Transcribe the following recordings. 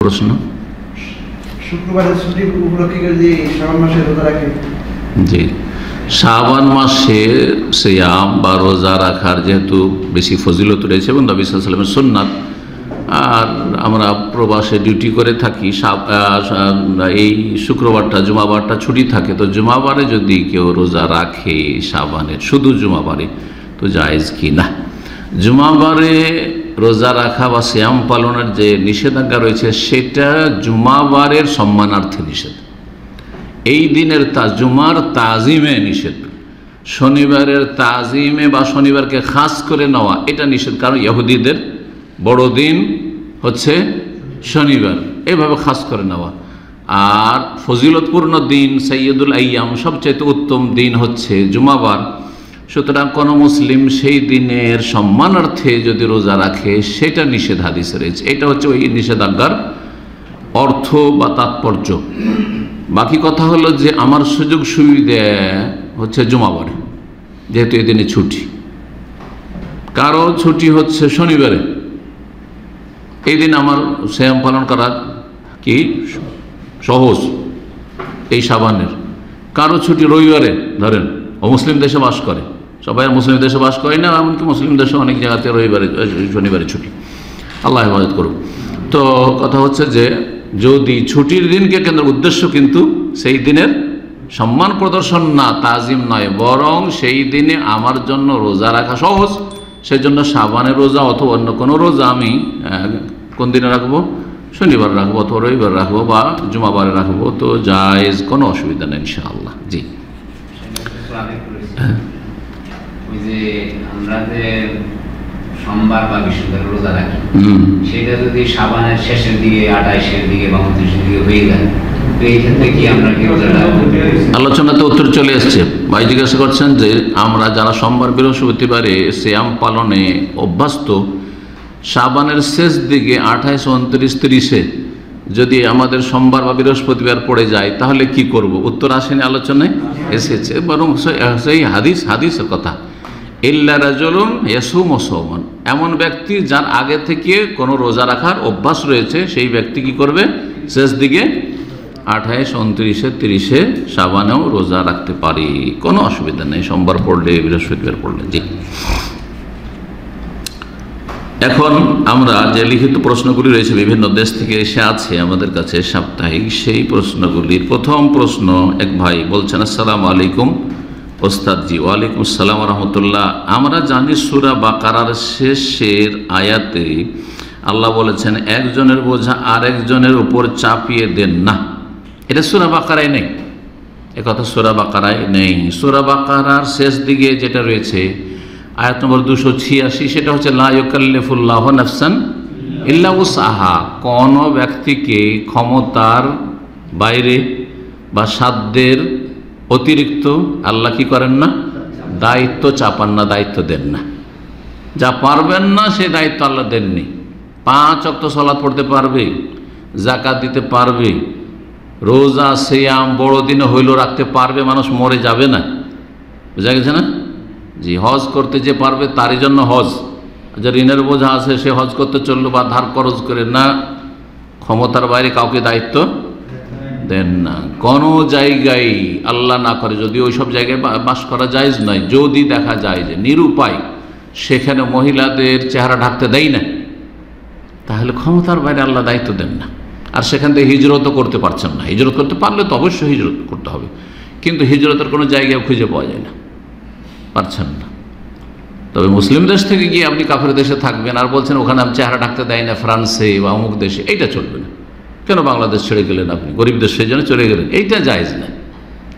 প্রশ্ন? শুক্রবারের ছুটি উপলক্ষে যদি শ্রাবণ মাসে রোজা রাখে, জি, শাবান মাসে সিয়াম বা রোজা রাখার যেহেতু বেশি ফজিলত রয়েছে এবং নবী সাল্লাল্লাহু আলাইহি ওয়াসাল্লামের সুন্নাত, আর আমরা প্রবাসে ডিউটি করে থাকি, এই শুক্রবারটা জুমাবারটা ছুটি থাকে, তো জুমাবারে যদি কেউ রোজা রাখে শাবানের, শুধু জুমাবারে, তো জায়েজ কি না? জুমাবারে রোজা রাখা বা সিয়াম পালনের যে নিষেধাজ্ঞা রয়েছে সেটা জুমাবারের সম্মানার্থে নিষেধ, এই দিনের জুমার তাজিমে নিষেধ। শনিবারের তাজিমে বা শনিবারকে খাস করে নেওয়া এটা নিষেধ, কারণ ইহুদিদের বড় দিন হচ্ছে শনিবার, এইভাবে খাস করে নেওয়া। আর ফজিলতপূর্ণ দিন সৈয়দুল আইয়াম, সবচাইতে উত্তম দিন হচ্ছে জুমাবার। সুতরাং কোনো মুসলিম সেই দিনের সম্মানার্থে যদি রোজা রাখে সেটা নিষেধ হাদিসে রয়েছে। এটা হচ্ছে ওই নিষেধাজ্ঞার অর্থ বা তাৎপর্য। বাকি কথা হলো যে আমার সুযোগ সুবিধা হচ্ছে জুমাবারে, যেহেতু এই দিনে ছুটি, কারো ছুটি হচ্ছে শনিবারে, এই দিন আমার সিয়াম পালন করা কি সহজ এই শাবানের। কারো ছুটি রবিবারে, ধরেন অমুসলিম দেশে বাস করে, সবাই মুসলিম দেশে বাস করে না, এমনকি মুসলিম দেশে অনেক জায়গাতে রবিবারে শনিবারে ছুটি, আল্লাহ হেফাজত করুক। তো কথা হচ্ছে যে যদি ছুটির দিনকে কেন্দ্র উদ্দেশ্য কিন্তু সেই দিনের সম্মান প্রদর্শন না, তাজিম নয়, বরং সেই দিনে আমার জন্য রোজা রাখা সহজ, সেই জন্য শাবানের রোজা অথবা অন্য কোনো রোজা আমি কোন দিনে রাখবো, শনিবার রাখবো অথবা রবিবার রাখবো বা জুমাবারে রাখবো, তো জায়েজ, কোনো অসুবিধা নেই ইনশাআল্লাহ। জি, ওই যে আমরা যে সোমবার বা বৃহস্পতিবার রোজা রাখি, সেটা যদি শাবানের শেষের দিকে, 28-এর দিকে বা 29-এর দিকে হয়ে যায়, তো এই ক্ষেত্রে কি আমরা কি রোজাটা? আলোচনাতে উত্তর চলে এসছে। ভাই জিজ্ঞাসা করছেন যে আমরা যারা সোমবার বৃহস্পতিবারে সিয়াম পালনে অভ্যস্ত, শাবানের শেষ দিকে 28, 29, 30-এ যদি আমাদের সোমবার বা বৃহস্পতিবার পড়ে যায় তাহলে কি করব? উত্তর আসেনি, আলোচনায় এসেছে, বরং সেই হাদিসের কথা, ইল্লা রাজুলুন ইয়াসুমু সাওমান, এমন ব্যক্তি যার আগে থেকে কোনো রোজা রাখার অভ্যাস রয়েছে, সেই ব্যক্তি কি করবে? শেষ দিকে 28, 29, 30-এ শাবানেও রোজা রাখতে পারি, কোনো অসুবিধা নেই, সোমবার পড়লে বৃহস্পতিবার পড়লে। জি, এখন আমরা যে লিখিত প্রশ্নগুলি রয়েছে বিভিন্ন দেশ থেকে এসে আছে আমাদের কাছে সাপ্তাহিক, সেই প্রশ্নগুলির প্রথম প্রশ্ন এক ভাই বলছেন, আসসালামু আলাইকুম ওস্তাদজি। ওয়ালাইকুম আসসালাম রহমতুল্লাহ। আমরা জানি সূরা বাকারার শেষের আয়াতে আল্লাহ বলেছেন একজনের বোঝা আরেকজনের উপর চাপিয়ে দেন না, এটা সূরা বাকারায় নেই, একথা সূরা বাকারায় নেই। সূরা বাকারার শেষ দিকে যেটা রয়েছে আয়াত নম্বর 286, সেটা হচ্ছে লা ইউকাল্লিফুল্লাহু নাফসান ইল্লা উসআহা, কোন ব্যক্তিকে ক্ষমতার বাইরে বা সাধ্যের অতিরিক্ত আল্লাহ কি করেন না? দায়িত্ব চাপান না, দায়িত্ব দেন না। যা পারবেন না সেই দায়িত্ব আল্লাহ দেননি। 5 ওয়াক্ত সালাত পড়তে পারবে, যাকাত দিতে পারবে, রোজা সিয়াম বড়দিনে হইল রাখতে পারবে, মানুষ মরে যাবে না, বুঝা গেছে না? জি, হজ করতে যে পারবে তারই জন্য হজ, যে ঋণের বোঝা আছে সে হজ করতে চললো বা ধার খরচ করে না, ক্ষমতার বাইরে কাউকে দায়িত্ব দেন না। কোনো জায়গায় আল্লাহ না করে, যদি ওই সব জায়গায় বাস করা জায়েজ নয়, যদি দেখা যায় যে নিরুপায় সেখানে মহিলাদের চেহারা ঢাকতে দেয় না, তাহলে ক্ষমতার বাইরে আল্লাহ দায়িত্ব দেন না। আর সেখান থেকে হিজরতও করতে পারছেন না, হিজরত করতে পারলে তো অবশ্যই হিজরত করতে হবে, কিন্তু হিজরতের কোনো জায়গায় খুঁজে পাওয়া যায় না, পারছেন না। তবে মুসলিম দেশ থেকে গিয়ে আপনি কাফের দেশে থাকবেন আর বলছেন ওখানে আমি চেহারা ঢাকতে দেয় না, ফ্রান্সে বা অমুক দেশে, এইটা চলবে না। কেন বাংলাদেশ ছেড়ে গেলেন আপনি? গরিব দেশ সেই জন্য চলে গেলেন, এইটা জায়েজ না।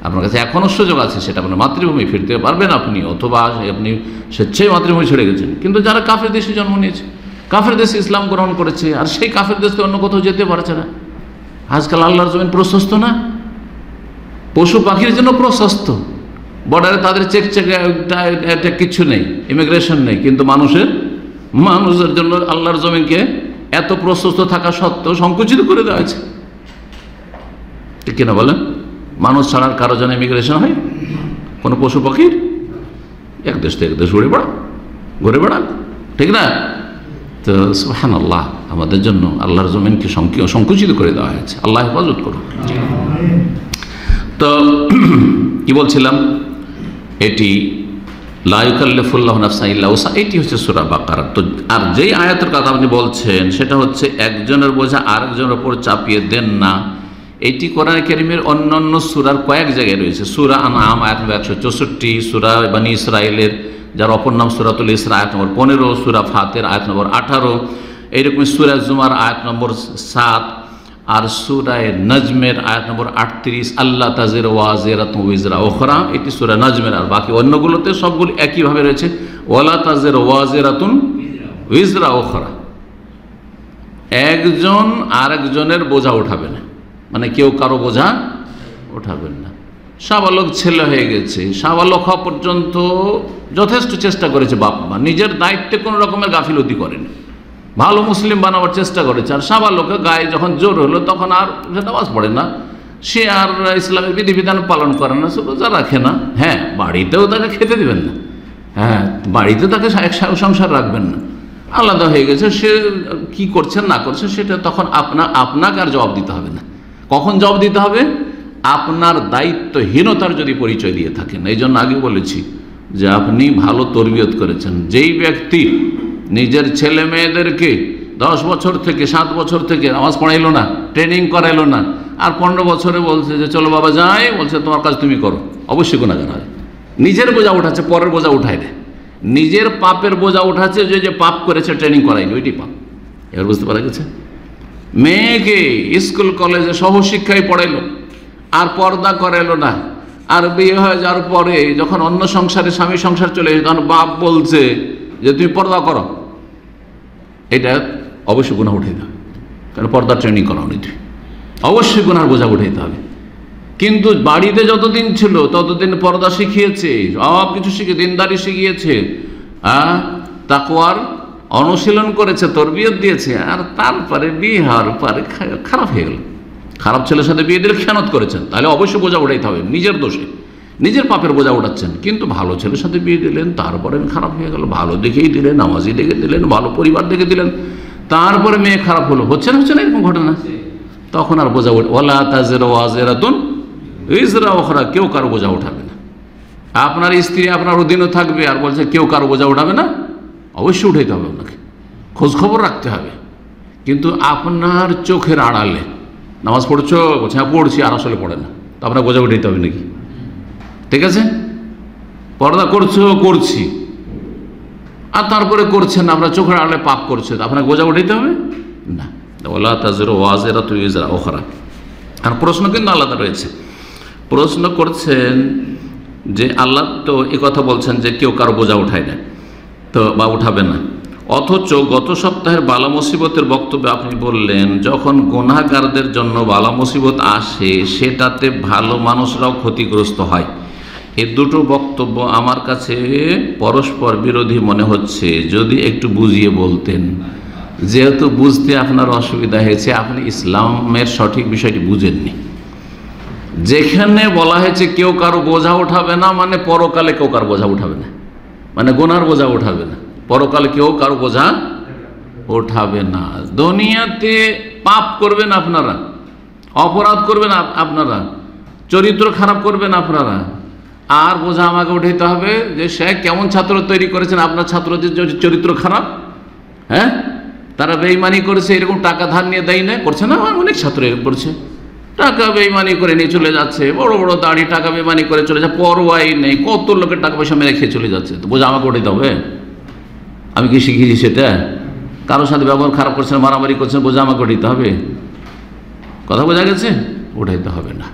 আপনার কাছে এখনও সুযোগ আছে, সেটা আপনার মাতৃভূমি ফিরতে পারবেন আপনি, অথবা আপনি স্বেচ্ছায় মাতৃভূমি ছেড়ে গেছেন। কিন্তু যারা কাফের দেশে জন্ম নিয়েছে, কাফের দেশে ইসলাম গ্রহণ করেছে, আর সেই কাফের দেশে অন্য কোথাও যেতে পারছে না। আজকাল আল্লাহর জমিন প্রশস্ত না, পশু পাখির জন্য প্রশস্ত, বর্ডারে তাদের চেক এটা কিছু নেই, ইমিগ্রেশন নেই, কিন্তু মানুষের জন্য আল্লাহর জমিনকে এত প্রশস্ত থাকা সত্ত্বেও সংকুচিত করে দেওয়া হয়েছে, ঠিক কিনা বলেন? মানুষ ছাড়ার কারো জন্য ইমিগ্রেশন হয়? কোনো পশু পাখির? এক দেশ থেকে এক দেশ ঘুরে বেড়াক, ঠিক না? তো সুবহানাল্লাহ, আমাদের জন্য আল্লাহর জমিনকে সংকুচিত করে দেওয়া হয়েছে। আল্লাহ হেফাজত করুন। তো কি বলছিলাম, এটি লা ইউকাল্লিফুল্লাহু নাফসান ইল্লা উসআহা, এটি হচ্ছে সূরা বাকারা। তো আর যেই আয়াতের কথা আপনি বলছেন সেটা হচ্ছে একজনের বোঝা আরেকজনের উপর চাপিয়ে দেন না, এটি কোরআন কারীমের অন্যান্য সূরার কয়েক জায়গায় রয়েছে। সূরা আনআম আয়াত নম্বর 164, সূরা বনী ইসরাইলের যার অপর নাম সূরাতুল ইসরা আয়াত নম্বর 15, সূরা ফাতির আয়াত নম্বর 18, এইরকম সূরা জুমার আয়াত নম্বর 7, আর সূরা নজমের আয়াত নম্বর 38, আল্লাহ তাজিরু ওয়াজিরাতুন উযরা উখরা, এটি সূরা নজমের। আর বাকি অন্যগুলোতে সবগুলো একইভাবে রয়েছে, ওয়ালা তাজিরু ওয়াজিরাতুন উযরা উখরা, একজন আরেকজনের বোঝা উঠাবে না, মানে কেউ কারো বোঝা উঠাবেন না। সাবালক ছেলে হয়ে গেছে, সাবালক হওয়া পর্যন্ত যথেষ্ট চেষ্টা করেছে বাপ মা, নিজের দায়িত্বে কোনো রকমের গাফিলতি করেনি, ভালো মুসলিম বানাবার চেষ্টা করেছে। আর সাবালকের গায়ে যখন জোর হলো তখন আর সে নামাজ পড়ে না, সে আর ইসলামের বিধিবিধান পালন করে না, সে রোজা রাখে না। হ্যাঁ, বাড়িতেও তাকে খেতে দেবেন না, হ্যাঁ বাড়িতে তাকে সংসার রাখবেন না, আলাদা হয়ে গেছে। সে কি করছে না করছে সেটা তখন আপনাকে আর জবাব দিতে হবে না। কখন জবাব দিতে হবে? আপনার দায়িত্বহীনতার যদি পরিচয় দিয়ে থাকেন। এই জন্য আগে বলেছি যে আপনি ভালো তরবিয়ত করেছেন। যেই ব্যক্তি নিজের ছেলে মেয়েদেরকে 10 বছর থেকে 7 বছর থেকে নামাজ পড়াইলো না, ট্রেনিং করাইলো না, আর 15 বছরে বলছে যে চলো বাবা যাই, বলছে তোমার কাজ তুমি করো, অবশ্যই গুনাহগার হয়। নিজের বোঝা উঠাচ্ছে, পরের বোঝা উঠায় দেয়। নিজের পাপের বোঝা উঠাচ্ছে, যে পাপ করেছে ট্রেনিং করাইনি, ওইটি পাপ। এবার বুঝতে পারা গেছে? মেয়েকে স্কুল কলেজে সহশিক্ষায় পড়াইলো আর পর্দা করাইলো না, আর বিয়ে হয়ে যাওয়ার পরে যখন অন্য সংসারে স্বামী সংসার চলে এসে তখন বাপ বলছে যে তুমি পর্দা করো, এটা অবশ্যই গুনাহ উঠাইতে হবে, কারণ পর্দা ট্রেনিং করাও নি, অবশ্যই গুনার বোঝা উঠাইতে হবে। কিন্তু বাড়িতে যতদিন ছিল ততদিন পর্দা শিখিয়েছে, সব কিছু শিখে দিনদারি শিখিয়েছে, তাকওয়ার অনুশীলন করেছে, তরবিয়ত দিয়েছে, আর তারপরে বিয়ে হওয়ার পরে খারাপ হয়ে গেল। খারাপ ছেলের সাথে বিয়ে দিলে খেয়ানত করেছেন, তাহলে অবশ্যই বোঝা উঠাইতে হবে, নিজের দোষে নিজের পাপের বোঝা উঠাচ্ছেন। কিন্তু ভালো ছেলের সাথে বিয়ে দিলেন, তারপরে খারাপ হয়ে গেল, ভালো দেখেই দিলেন, নামাজি দেখে দিলেন, ভালো পরিবার দেখে দিলেন, তারপরে মেয়ে খারাপ হলো, হচ্ছে না এরকম ঘটনা, তখন আর বোঝা উঠে ওয়ালা তাজিরু ওয়াজিরাতুন উযরা উখরা, কেউ কারো বোঝা উঠাবে না। আপনার স্ত্রী আপনার অধীনে থাকবে আর বলছে কেউ কারো বোঝা উঠাবে না, অবশ্যই উঠাইতে হবে, আপনাকে খোঁজ খবর রাখতে হবে। কিন্তু আপনার চোখের আড়ালে নামাজ পড়ছো, বলছে হ্যাঁ পড়ছি, আর আসলে পড়ে না, তো আপনার বোঝা উঠাইতে হবে নাকি? ঠিক আছে, পর্দা করছো, করছি, আর তারপরে করছেন না, আপনার চোখের আড়ালে পাপ করছে, আপনাকে বোঝা উঠাইতে হবে না। ওয়ালা তাজিরু ওয়াজিরাতুন উযরা উখরা। আর প্রশ্ন কিন্তু আলাদা রয়েছে। প্রশ্ন করছেন যে আল্লাহ তো এই কথা বলছেন যে কেউ কারো বোঝা উঠায় না, তো বা উঠাবে না, অথচ গত সপ্তাহের বালা মুসিবতের বক্তব্যে আপনি বললেন যখন গুনাহগারদের জন্য বালা মুসিবত আসে সেটাতে ভালো মানুষরাও ক্ষতিগ্রস্ত হয়। এই দুটো বক্তব্য আমার কাছে পরস্পর বিরোধী মনে হচ্ছে, যদি একটু বুঝিয়ে বলতেন। যেহেতু বুঝতে আপনার অসুবিধা হয়েছে, আপনি ইসলামের সঠিক বিষয়টি বুঝেননি। যেখানে বলা হয়েছে কেউ কারো বোঝা উঠাবে না, মানে পরকালে কেউ কারো বোঝা উঠাবে না, মানে গুনার বোঝা উঠাবে না, পরকালে কেউ কারো বোঝা উঠাবে না। দুনিয়াতে পাপ করবেন আপনারা, অপরাধ করবেন আপনারা, চরিত্র খারাপ করবেন আপনারা, আর বোঝা আমাকে উঠাইতে হবে যে সে কেমন ছাত্র তৈরি করেছেন। আপনার ছাত্রদের চরিত্র খারাপ, হ্যাঁ, তারা বেঈমানি করেছে, এরকম টাকা ধার নিয়ে দেয় না, করছে না, অনেক ছাত্র এরকম করছে, টাকা বেঈমানি করে নিয়ে চলে যাচ্ছে, বড় বড় দাড়ি, টাকা বেঈমানি করে চলে যাচ্ছে, পরোয়াই নেই, কত লোকের টাকা পয়সা মেরে খেয়ে চলে যাচ্ছে, তো বোঝা আমাকে উঠাইতে হবে? আমি কি শিখিয়েছি সেটা? কারোর সাথে ব্যবহার খারাপ করছেন, মারামারি করছেন, বোঝা আমাকে উঠাইতে হবে? কথা বোঝা গেছে? উঠাইতে হবে না।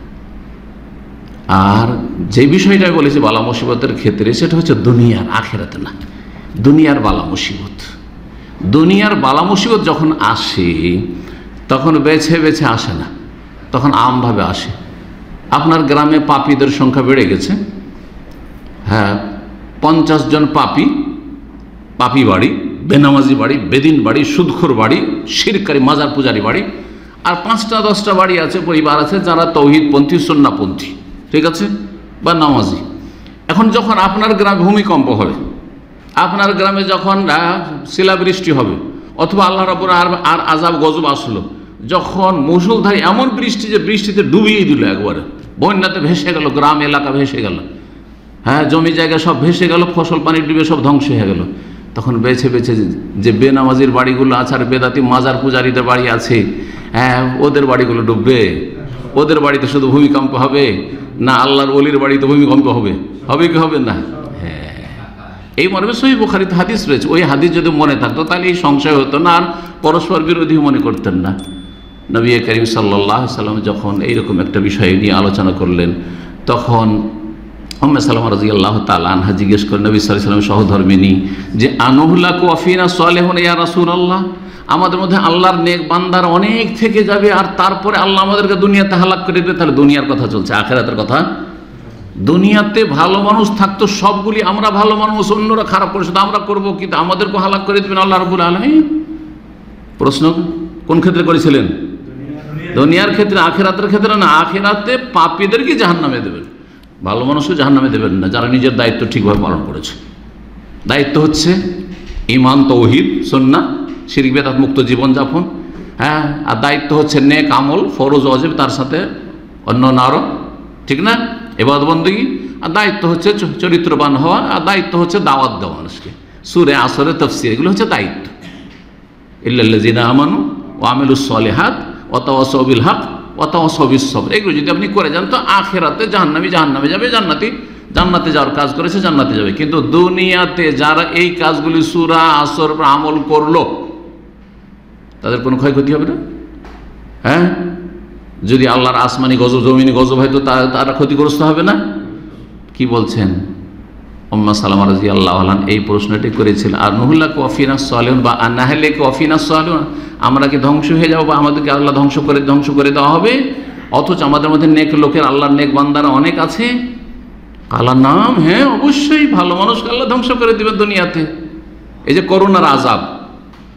আর যে বিষয়টা বলেছি বালা মুসিবতের ক্ষেত্রে, সেটা হচ্ছে দুনিয়ার, আখিরাতে না, দুনিয়ার বালা মুসিবত। দুনিয়ার বালা মুসিবত যখন আসে তখন বেছে বেছে আসে না, তখন আমভাবে আসে। আপনার গ্রামে পাপীদের সংখ্যা বেড়ে গেছে, হ্যাঁ, 50 জন পাপী বাড়ি, বেনামাজি বাড়ি, বেদিন বাড়ি, সুদখোর বাড়ি, শিরকারী মাজার পূজারি বাড়ি, আর 5টা 10টা বাড়ি আছে, পরিবার আছে যারা তৌহিদপন্থী, সুন্নাহপন্থী, ঠিক আছে, বা নামাজি। এখন যখন আপনার গ্রামে ভূমিকম্প হবে, আপনার গ্রামে যখন শিলাবৃষ্টি হবে, অথবা আল্লাহ রাব্বুল আর আযাব গজব আসলো, যখন মুষলধারে এমন বৃষ্টি যে বৃষ্টিতে ডুবিয়ে দিল, একবারে বন্যাতে ভেসে গেল, গ্রাম এলাকা ভেসে গেল, হ্যাঁ জমি জায়গা সব ভেসে গেল, ফসল পানি ডুবে সব ধ্বংস হয়ে গেল, তখন বেছে বেছে যে বেনামাজির বাড়িগুলো আছে আর বেদাতি মাজার পূজারীদের বাড়ি আছে, হ্যাঁ ওদের বাড়িগুলো ডুববে? ওদের বাড়িতে শুধু ভূমিকম্প হবে না আল্লাহর ওলির বাড়িতে ভূমিকম্প হবে? হবে কি হবে না? হ্যাঁ, এই মর্মে সহিহ বুখারীতে হাদিস রয়েছে। ওই হাদিস যদি মনে থাকতো তাহলে এই সংশয় হতো না, আর পরস্পর বিরোধী মনে করতেন না। নবী করিম সাল্লাল্লাহু আলাইহি সাল্লাম যখন এইরকম একটা বিষয় নিয়ে আলোচনা করলেন, তখন উম্মে সালামা রাদিয়াল্লাহু তাআলা আনহা জিজ্ঞেস করেন নবী সাল্লাল্লাহু আলাইহি ওয়াসাল্লাম সহধর্মিনী যে আনুহলাকু আফিনা সালিহুন ইয়া রাসূলুল্লাহ, আমাদের মধ্যে আল্লাহর নেক বান্দার অনেক থেকে যাবে আর তারপরে আল্লাহ আমাদেরকে দুনিয়াতে হালাক করে দেবে। তাহলে দুনিয়ার কথা চলছে, আখিরাতের কথা। দুনিয়াতে ভালো মানুষ থাকতো সবগুলি, আমরা ভালো মানুষ, অন্যরা খারাপ পরিস্থিতি আমরা করবো, কিন্তু আমাদেরকে হালাক করে দেবেন আল্লাহ রাব্বুল আলামিন। প্রশ্ন কোন ক্ষেত্রে করেছিলেন? দুনিয়ার ক্ষেত্রে, আখিরাতের ক্ষেত্রে না। আখিরাতে পাপীদেরকে জাহান্নামে দেবেন, ভালো মানুষকে জাহান্নামে দেবেন না, যারা নিজের দায়িত্ব ঠিকভাবে পালন করেছে। দায়িত্ব হচ্ছে ঈমান, তাওহীদ, সুন্নাহ, শিরক বিদআত মুক্ত জীবনযাপন, হ্যাঁ। আর দায়িত্ব হচ্ছে নেক আমল, ফরজ ওয়াজিব, তার সাথে অন্য আরও, ঠিক না, ইবাদত বন্দেগী। আর দায়িত্ব হচ্ছে চরিত্রবান হওয়া, আর দায়িত্ব হচ্ছে দাওয়াত দেওয়া মানুষকে। সূরা আসরে তাফসীর, এগুলো হচ্ছে দায়িত্ব। ইল্লাল্লাযীনা আমানু ওয়া আমিলুস সালিহাত ওয়া তাওয়াসাউ বিল হক ওয়া তাওয়াসাউ বিস সবর, এগুলো যদি আপনি করে যান তো আখিরাতে জাহান্নামী জাহান্নামে যাবে, জান্নাতি জান্নাতে যাওয়ার কাজ করেছে জান্নাতে যাবে। কিন্তু দুনিয়াতে যারা এই কাজগুলি সূরা আসর আমল করলো তাদের কোনো ক্ষয়ক্ষতি হবে না? হ্যাঁ, যদি আল্লাহর আসমানি গজব, জমিনি গজব হয় তো তারা ক্ষতিগ্রস্ত হবে না? কি বলছেন? উম্মে সালামা রাদিয়াল্লাহু আনহা এই প্রশ্নটি করেছিলেন, আর নুহলাকু আফিনা সালিহুন বা আনাহলাকু আফিনা সালিহুন, আমরা কি ধ্বংস হয়ে যাব বা আমাদেরকে আল্লাহ ধ্বংস করে দেওয়া হবে, অথচ আমাদের মধ্যে নেক লোকের, আল্লাহর নেক বান্দারা অনেক আছে? আল্লাহর নাম, হ্যাঁ অবশ্যই ভালো মানুষকে আল্লাহ ধ্বংস করে দেবেন দুনিয়াতে। এই যে করোনার আযাব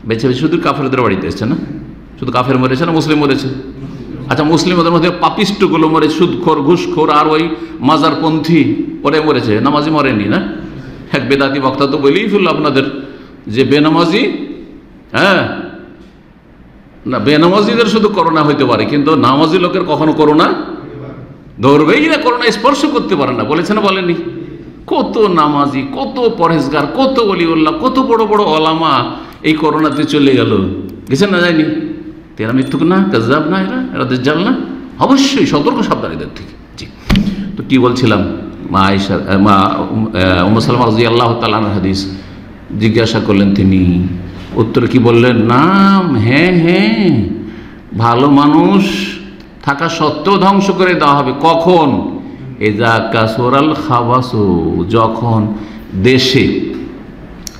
বেছে বেছে শুধু কাফেরদের বাড়িতে এসছে না? শুধু কাফের মরেছে না মুসলিম মরেছে? আচ্ছা, মুসলিমদের মধ্যে পাপিষ্টগুলো মরে, সুদখোর, ঘুষখোর আর ওই মাজারপন্থী ওরে মরেছে, নামাজি মরেনি না? এক বেদাতি বক্তা তো বলেই ফেলল আপনাদের যে বেনামাজি, হ্যাঁ না, বেনামাজিদের শুধু করোনা হইতে পারে, কিন্তু নামাজি লোকের কখনো করোনা ধরবেই না, করোনা স্পর্শ করতে পারে না। বলেছে না বলেনি? কত নামাজি, কত পরহেজগার, কত ওলিউল্লাহ, কত বড় বড় ওলামা এই করোনাতে চলে গেল, গেছেন না যায়নি? এরা মিথ্যুক না, কাযযাব না, এরা দাজ্জাল না? অবশ্যই সতর্ক সাবধান এদের থেকে। জি, তো কি বলছিলাম? উম্মে সালামা রাদিয়াল্লাহু তাআলা আনহার হাদিস জিজ্ঞাসা করলেন, তিনি উত্তরে কি বললেন? নাম, হ্যাঁ হ্যাঁ, ভালো মানুষ থাকা সত্ত্বেও ধ্বংস করে দেওয়া হবে। কখন? ইযা কাসুরাল খাবাসু, যখন দেশে,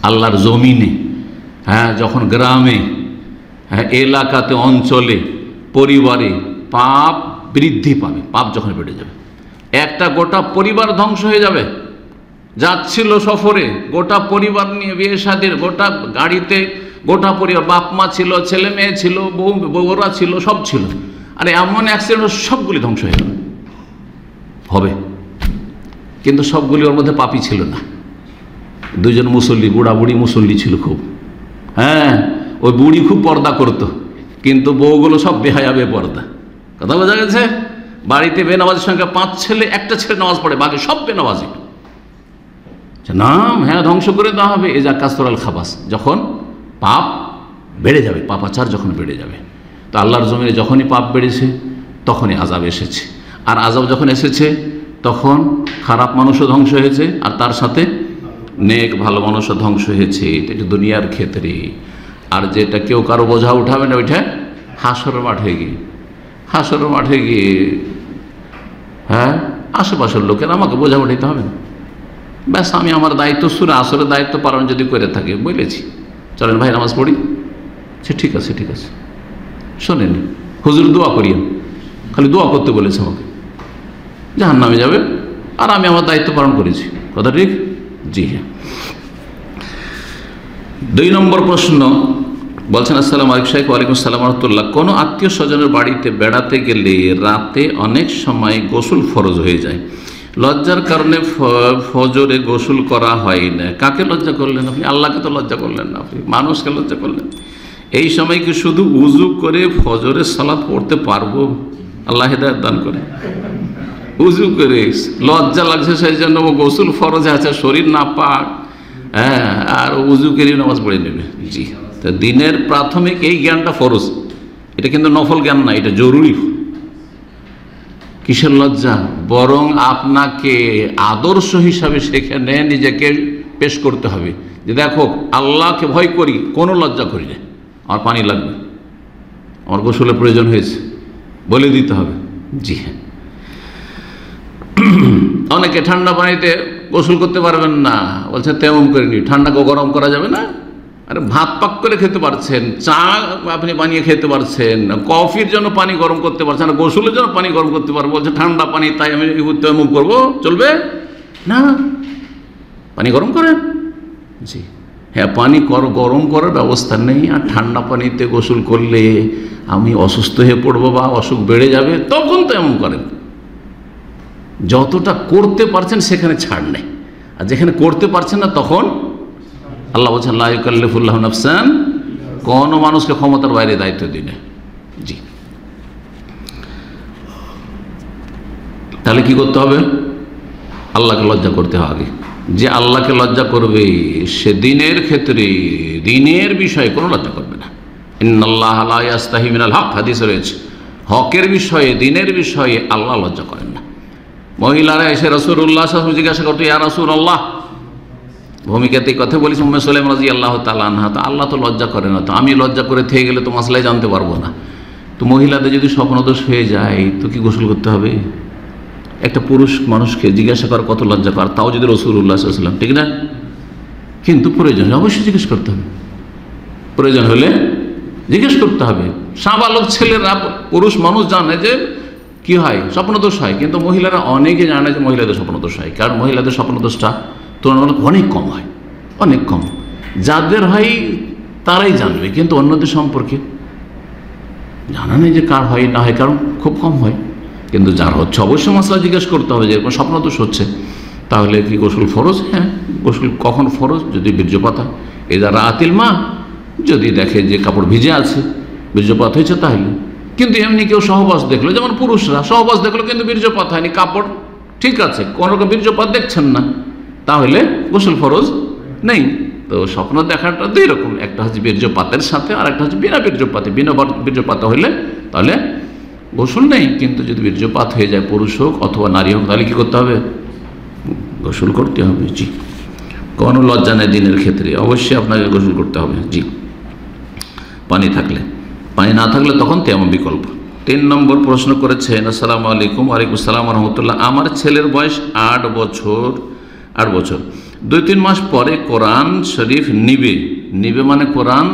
আল্লাহর জমিনে, হ্যাঁ যখন গ্রামে, হ্যাঁ এলাকাতে, অঞ্চলে, পরিবারে পাপ বৃদ্ধি পাবে, পাপ যখন বেড়ে যাবে, একটা গোটা পরিবার ধ্বংস হয়ে যাবে। যাচ্ছিল সফরে, গোটা পরিবার নিয়ে, বিয়ে শাদীর, গোটা গাড়িতে গোটা পরিবার, বাপ মা ছিল, ছেলে মেয়ে ছিল, বউরা ছিল, সব ছিল, আর এমন অ্যাক্সিডেন্ট সবগুলি ধ্বংস হয়ে যাবে, হবে। কিন্তু সবগুলি ওর মধ্যে পাপী ছিল না। দুজন মুসল্লি, বুড়া বুড়ি মুসল্লি ছিল খুব, হ্যাঁ ওই বুড়ি খুব পর্দা করতো, কিন্তু বউগুলো সব বেহায়া বেপর্দা। কথা বোঝা গেছে? বাড়িতে বেনামাজির সংখ্যা 5 ছেলে, একটা ছেলে নামাজ পড়ে, বাকি সব বেনামাজি। নাম, হ্যাঁ ধ্বংস করে দেওয়া হবে। ইযা কাসুরাল খাবাস, যখন পাপ বেড়ে যাবে, পাপাচার যখন বেড়ে যাবে। তো আল্লাহর জমিনে যখনই পাপ বেড়েছে তখনই আযাব এসেছে, আর আযাব যখন এসেছে তখন খারাপ মানুষও ধ্বংস হয়েছে, আর তার সাথে নেক ভালো মানুষও ধ্বংস হয়েছে। এটা দুনিয়ার ক্ষেত্রে। আর যেটা কেউ কারো বোঝা উঠাবে না, ওইটা হাসরের মাঠে গিয়ে, হাসরের মাঠে গিয়ে, হ্যাঁ আশেপাশের লোকের আমাকে বোঝা উঠাইতে হবে না। ব্যাস, আমি আমার দায়িত্ব, সূরা আসরের দায়িত্ব পালন যদি করে থাকি, বলেছি চলেন ভাই নামাজ পড়ি, সে ঠিক আছে, ঠিক আছে, শোনেনি হুজুর দোয়া করিয়েন, খালি দোয়া করতে বলেছে আমাকে, জাহান্নামে যাবে, আর আমি আমার দায়িত্ব পালন করেছি। কথা ঠিক? জি হ্যাঁ। 2 নম্বর প্রশ্ন বলছেন, আসসালামু আলাইকুম শাইখ। ওয়ালাইকুম আসসালাম ওয়া রাহমাতুল্লাহ। কোনো আত্মীয় স্বজনের বাড়িতে বেড়াতে গেলে রাতে অনেক সময় গোসল ফরজ হয়ে যায়, লজ্জার কারণে ফজরে গোসল করা হয় না। কাকে লজ্জা করলেন আপনি? আল্লাহকে তো লজ্জা করলেন না, আপনি মানুষকে লজ্জা করলেন। এই সময় কি শুধু উজু করে ফজরের সালাত পড়তে পারবো? আল্লাহ হেদায়েত দান করে। উজু করে লজ্জা লাগছে সেই জন্য গোসল ফরজ আছে, শরীর না পাক, হ্যাঁ, আর উজু করে নামাজ পড়ে নেবে। জি, তো দিনের প্রাথমিক এই জ্ঞানটা ফরজ, এটা কিন্তু নফল জ্ঞান না, এটা জরুরি। কিসের লজ্জা? বরং আপনাকে আদর্শ হিসাবে সেখানে নিজেকে পেশ করতে হবে যে দেখো আল্লাহকে ভয় করি, কোনো লজ্জা করি না, আমার পানি লাগবে, আমার গোসলের প্রয়োজন হয়েছে, বলে দিতে হবে। জি হ্যাঁ, অনেকে ঠান্ডা পানিতে গোসল করতে পারবেন না, বলছে তেমন করে নি, ঠান্ডাকে গরম করা যাবে না। আরে ভাত পাক করে খেতে পারছেন, চা আপনি বানিয়ে খেতে পারছেন, কফির জন্য পানি গরম করতে পারছেন, গোসলের জন্য পানি গরম করতে পারবো, বলছে ঠান্ডা পানি তাই আমি তেমন করবো, চলবে না? পানি গরম করেন। জি হ্যাঁ, পানি গরম করার ব্যবস্থা নেই, আর ঠান্ডা পানিতে গোসল করলে আমি অসুস্থ হয়ে পড়বো বা অসুখ বেড়ে যাবে, তখন তো এমন করেন। যতটা করতে পারছেন সেখানে ছাড় নেই, আর যেখানে করতে পারছেন না তখন আল্লাহ বলছেন লা ইউকাল্লিফুল্লাহু নাফসান, কোনো মানুষকে ক্ষমতার বাইরে দায়িত্ব দিনে। জি, তাহলে কি করতে হবে? আল্লাহকে লজ্জা করতে হবে আগে। যে আল্লাহকে লজ্জা করবে সে দিনের ক্ষেত্রে, দিনের বিষয়ে কোনো লজ্জা করবে না। ইন্নাল্লাহা লা ইয়াস্তাহি মিনাল হক, হাদিসে রয়েছে, হকের বিষয়ে, দিনের বিষয়ে আল্লাহ লজ্জা করেন না। মহিলারা এসে রাসূলুল্লাহ সাল্লাল্লাহু আলাইহি ওয়াসাল্লাম জিজ্ঞাসা করতো, ইয়া রাসূলুল্লাহ, ভূমিকাতে কথা বলেছি উম্মে সুলাইম রাদিয়াল্লাহু তাআলা আনহা, তো আল্লাহ তো লজ্জা করে না, তো আমি লজ্জা করে থেকে গেলে তো মাসলাই জানতে পারবো না। তো মহিলাদের যদি স্বপ্নদোষ হয়ে যায় তো কি গোসল করতে হবে? একটা পুরুষ মানুষকে জিজ্ঞাসা করার কত লজ্জা কর, তাও যদি রাসূলুল্লাহ সাল্লাল্লাহু আলাইহি ওয়াসাল্লাম, ঠিক না? কিন্তু প্রয়োজন অবশ্যই জিজ্ঞেস করতে হবে, প্রয়োজন হলে জিজ্ঞেস করতে হবে। সাবালক ছেলেরা, পুরুষ মানুষ জানে যে কি হয়, স্বপ্নদোষ হয়, কিন্তু মহিলারা অনেকে জানে যে মহিলাদের স্বপ্নদোষ হয়, কারণ মহিলাদের স্বপ্নদোষটা তুলনামূলক অনেক কম হয়, অনেক কম। যাদের হয় তারাই জানবে, কিন্তু অন্যদের সম্পর্কে জানা নেই যে কার হয় না হয়, কারণ খুব কম হয়। কিন্তু যার হচ্ছে অবশ্যই মশলা জিজ্ঞেস করতে হবে, যেরকম স্বপ্নদোষ হচ্ছে, তাহলে কি গোসল ফরজ? হ্যাঁ, গোসল কখন ফরজ? যদি বীর্যপাত হয়। এজা রাতিল মা, যদি দেখে যে কাপড় ভিজে আছে, বীর্যপাত হয়েছে, তাহলে। কিন্তু এমনি কেউ সহবাস দেখলো, যেমন পুরুষরা সহবাস দেখলো কিন্তু বীর্যপাত হয়নি, কাপড় ঠিক আছে, কোনো রকম বীর্যপাত দেখছেন না, তাহলে গোসল ফরজ নেই। তো স্বপ্ন দেখাটা দুই রকম, একটা হচ্ছে বীর্যপাতের সাথে, আর একটা হচ্ছে বিনা বীর্যপাতে। বিনা বীর্যপাত হইলে তাহলে গোসল নেই, কিন্তু যদি বীর্যপাত হয়ে যায়, পুরুষ হোক অথবা নারী হোক, তাহলে কি করতে হবে? গোসল করতে হবে। জি, কোনো লজ্জা নেই দিনের ক্ষেত্রে, অবশ্যই আপনাকে গোসল করতে হবে। জি, পানি থাকলে, পানি না থাকলে তখন তেমন বিকল্প। 3 নম্বর প্রশ্ন করেছেন, আসসালামু আলাইকুম। ওয়ালাইকুম আসসালাম ওয়া রাহমাতুল্লাহ। আমার ছেলের বয়স 8 বছর, 2-3 মাস পরে কোরআন শরীফ নিবে মানে কোরআন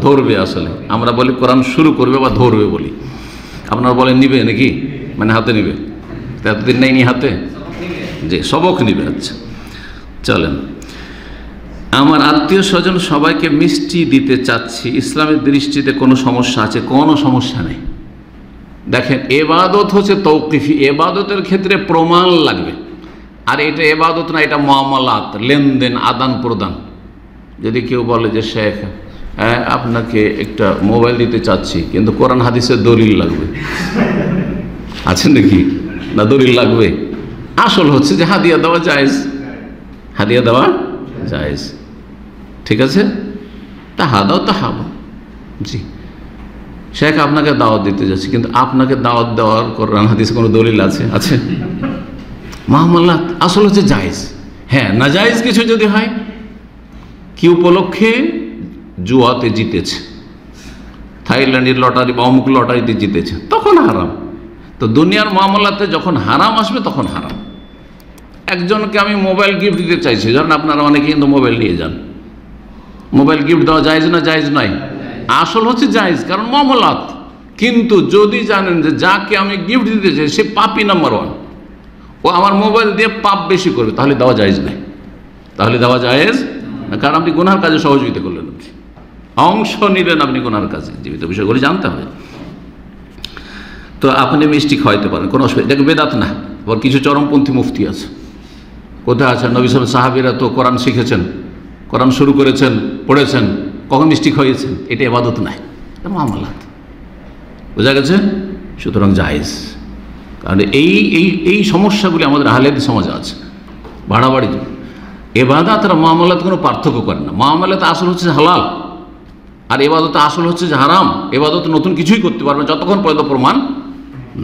ধরবে। আসলে আমরা বলি কোরআন শুরু করবে বা ধরবে বলি, আপনারা বলেন নিবে নাকি, মানে হাতে নিবে। এতদিন নেই হাতে, যে সবক নিবে। আচ্ছা, চলেন। আমার আত্মীয় স্বজন সবাইকে মিষ্টি দিতে চাচ্ছি, ইসলামের দৃষ্টিতে কোনো সমস্যা আছে? কোনো সমস্যা নেই। দেখেন, এবাদত হচ্ছে তৌকিফি, এবাদতের ক্ষেত্রে প্রমাণ লাগবে, আর এটা এবাদত না, এটা মুআমালাত, লেনদেন, আদান প্রদান। যদি কেউ বলে যে শেখ আপনাকে একটা মোবাইল দিতে চাচ্ছি, কিন্তু কোরআন হাদিসের দলিল লাগবে, আছে নাকি? না, দলিল লাগবে। আসল হচ্ছে যে হাদিয়া দেওয়া জায়েজ, হাদিয়া দেওয়া জায়েজ, ঠিক আছে? তাহা দাও তাহাবা। জি, শেখ আপনাকে দাওয়াত দিতে যাচ্ছি, কিন্তু আপনাকে দাওয়াত দেওয়ার কোরআন হাদিসে কোনো দলিল আছে? মুআমালাত আসল হচ্ছে জায়েজ। হ্যাঁ, না জায়েজ কিছু যদি হয়, কি উপলক্ষে? জুয়াতে জিতেছে, থাইল্যান্ডের লটারি বা অমুক লটারিতে জিতেছে, তখন হারাম। তো দুনিয়ার মুআমালাতে যখন হারাম আসবে তখন হারাম। একজনকে আমি মোবাইল গিফট দিতে চাইছি, ধরেন আপনারা অনেকে কিন্তু মোবাইল নিয়ে যান, মোবাইল গিফট দেওয়া জায়েজ না জায়েজ নয়? আসল হচ্ছে জায়েজ, কারণ মুআমালাত। কিন্তু যদি জানেন যে যাকে আমি গিফট দিতে চাই সে পাপী নাম্বার 1, ও আমার মোবাইল দিয়ে পাপ বেশি করবে, তাহলে দেওয়া জায়েজ নাই, তাহলে দেওয়া জায়েজ না, কারণ আপনি গুনার কাজে সহযোগিতা করলেন, অংশ নিলেন আপনি গুনার কাজে। জীবিত বিষয়গুলি জানতে হবে। তো আপনি মিষ্টি খাওয়াইতে পারেন, কোনো অসুবিধা, এটাকে বেদাত না। আবার কিছু চরমপন্থী মুফতি আছে, কোথায় আছেন? নবী সাহাবীরা তো কোরআন শিখেছেন, কোরআন শুরু করেছেন, পড়েছেন, কখন মিষ্টি খাইয়েছেন? এটা ইবাদত নাই। এটা মামলাত, বোঝা গেছে? সুতরাং জায়েজ। কারণ এই সমস্যাগুলি আমাদের আহলে হাদিস সমাজে আছে, বাড়াবাড়ি। এবাদত আর মামলাত কোনো পার্থক্য করে না। মামলাতে আসল হচ্ছে হালাল, আর এবাদতে আসল হচ্ছে যে হারাম। এবাদত নতুন কিছুই করতে পারবেন যতক্ষণ পর্যন্ত প্রমাণ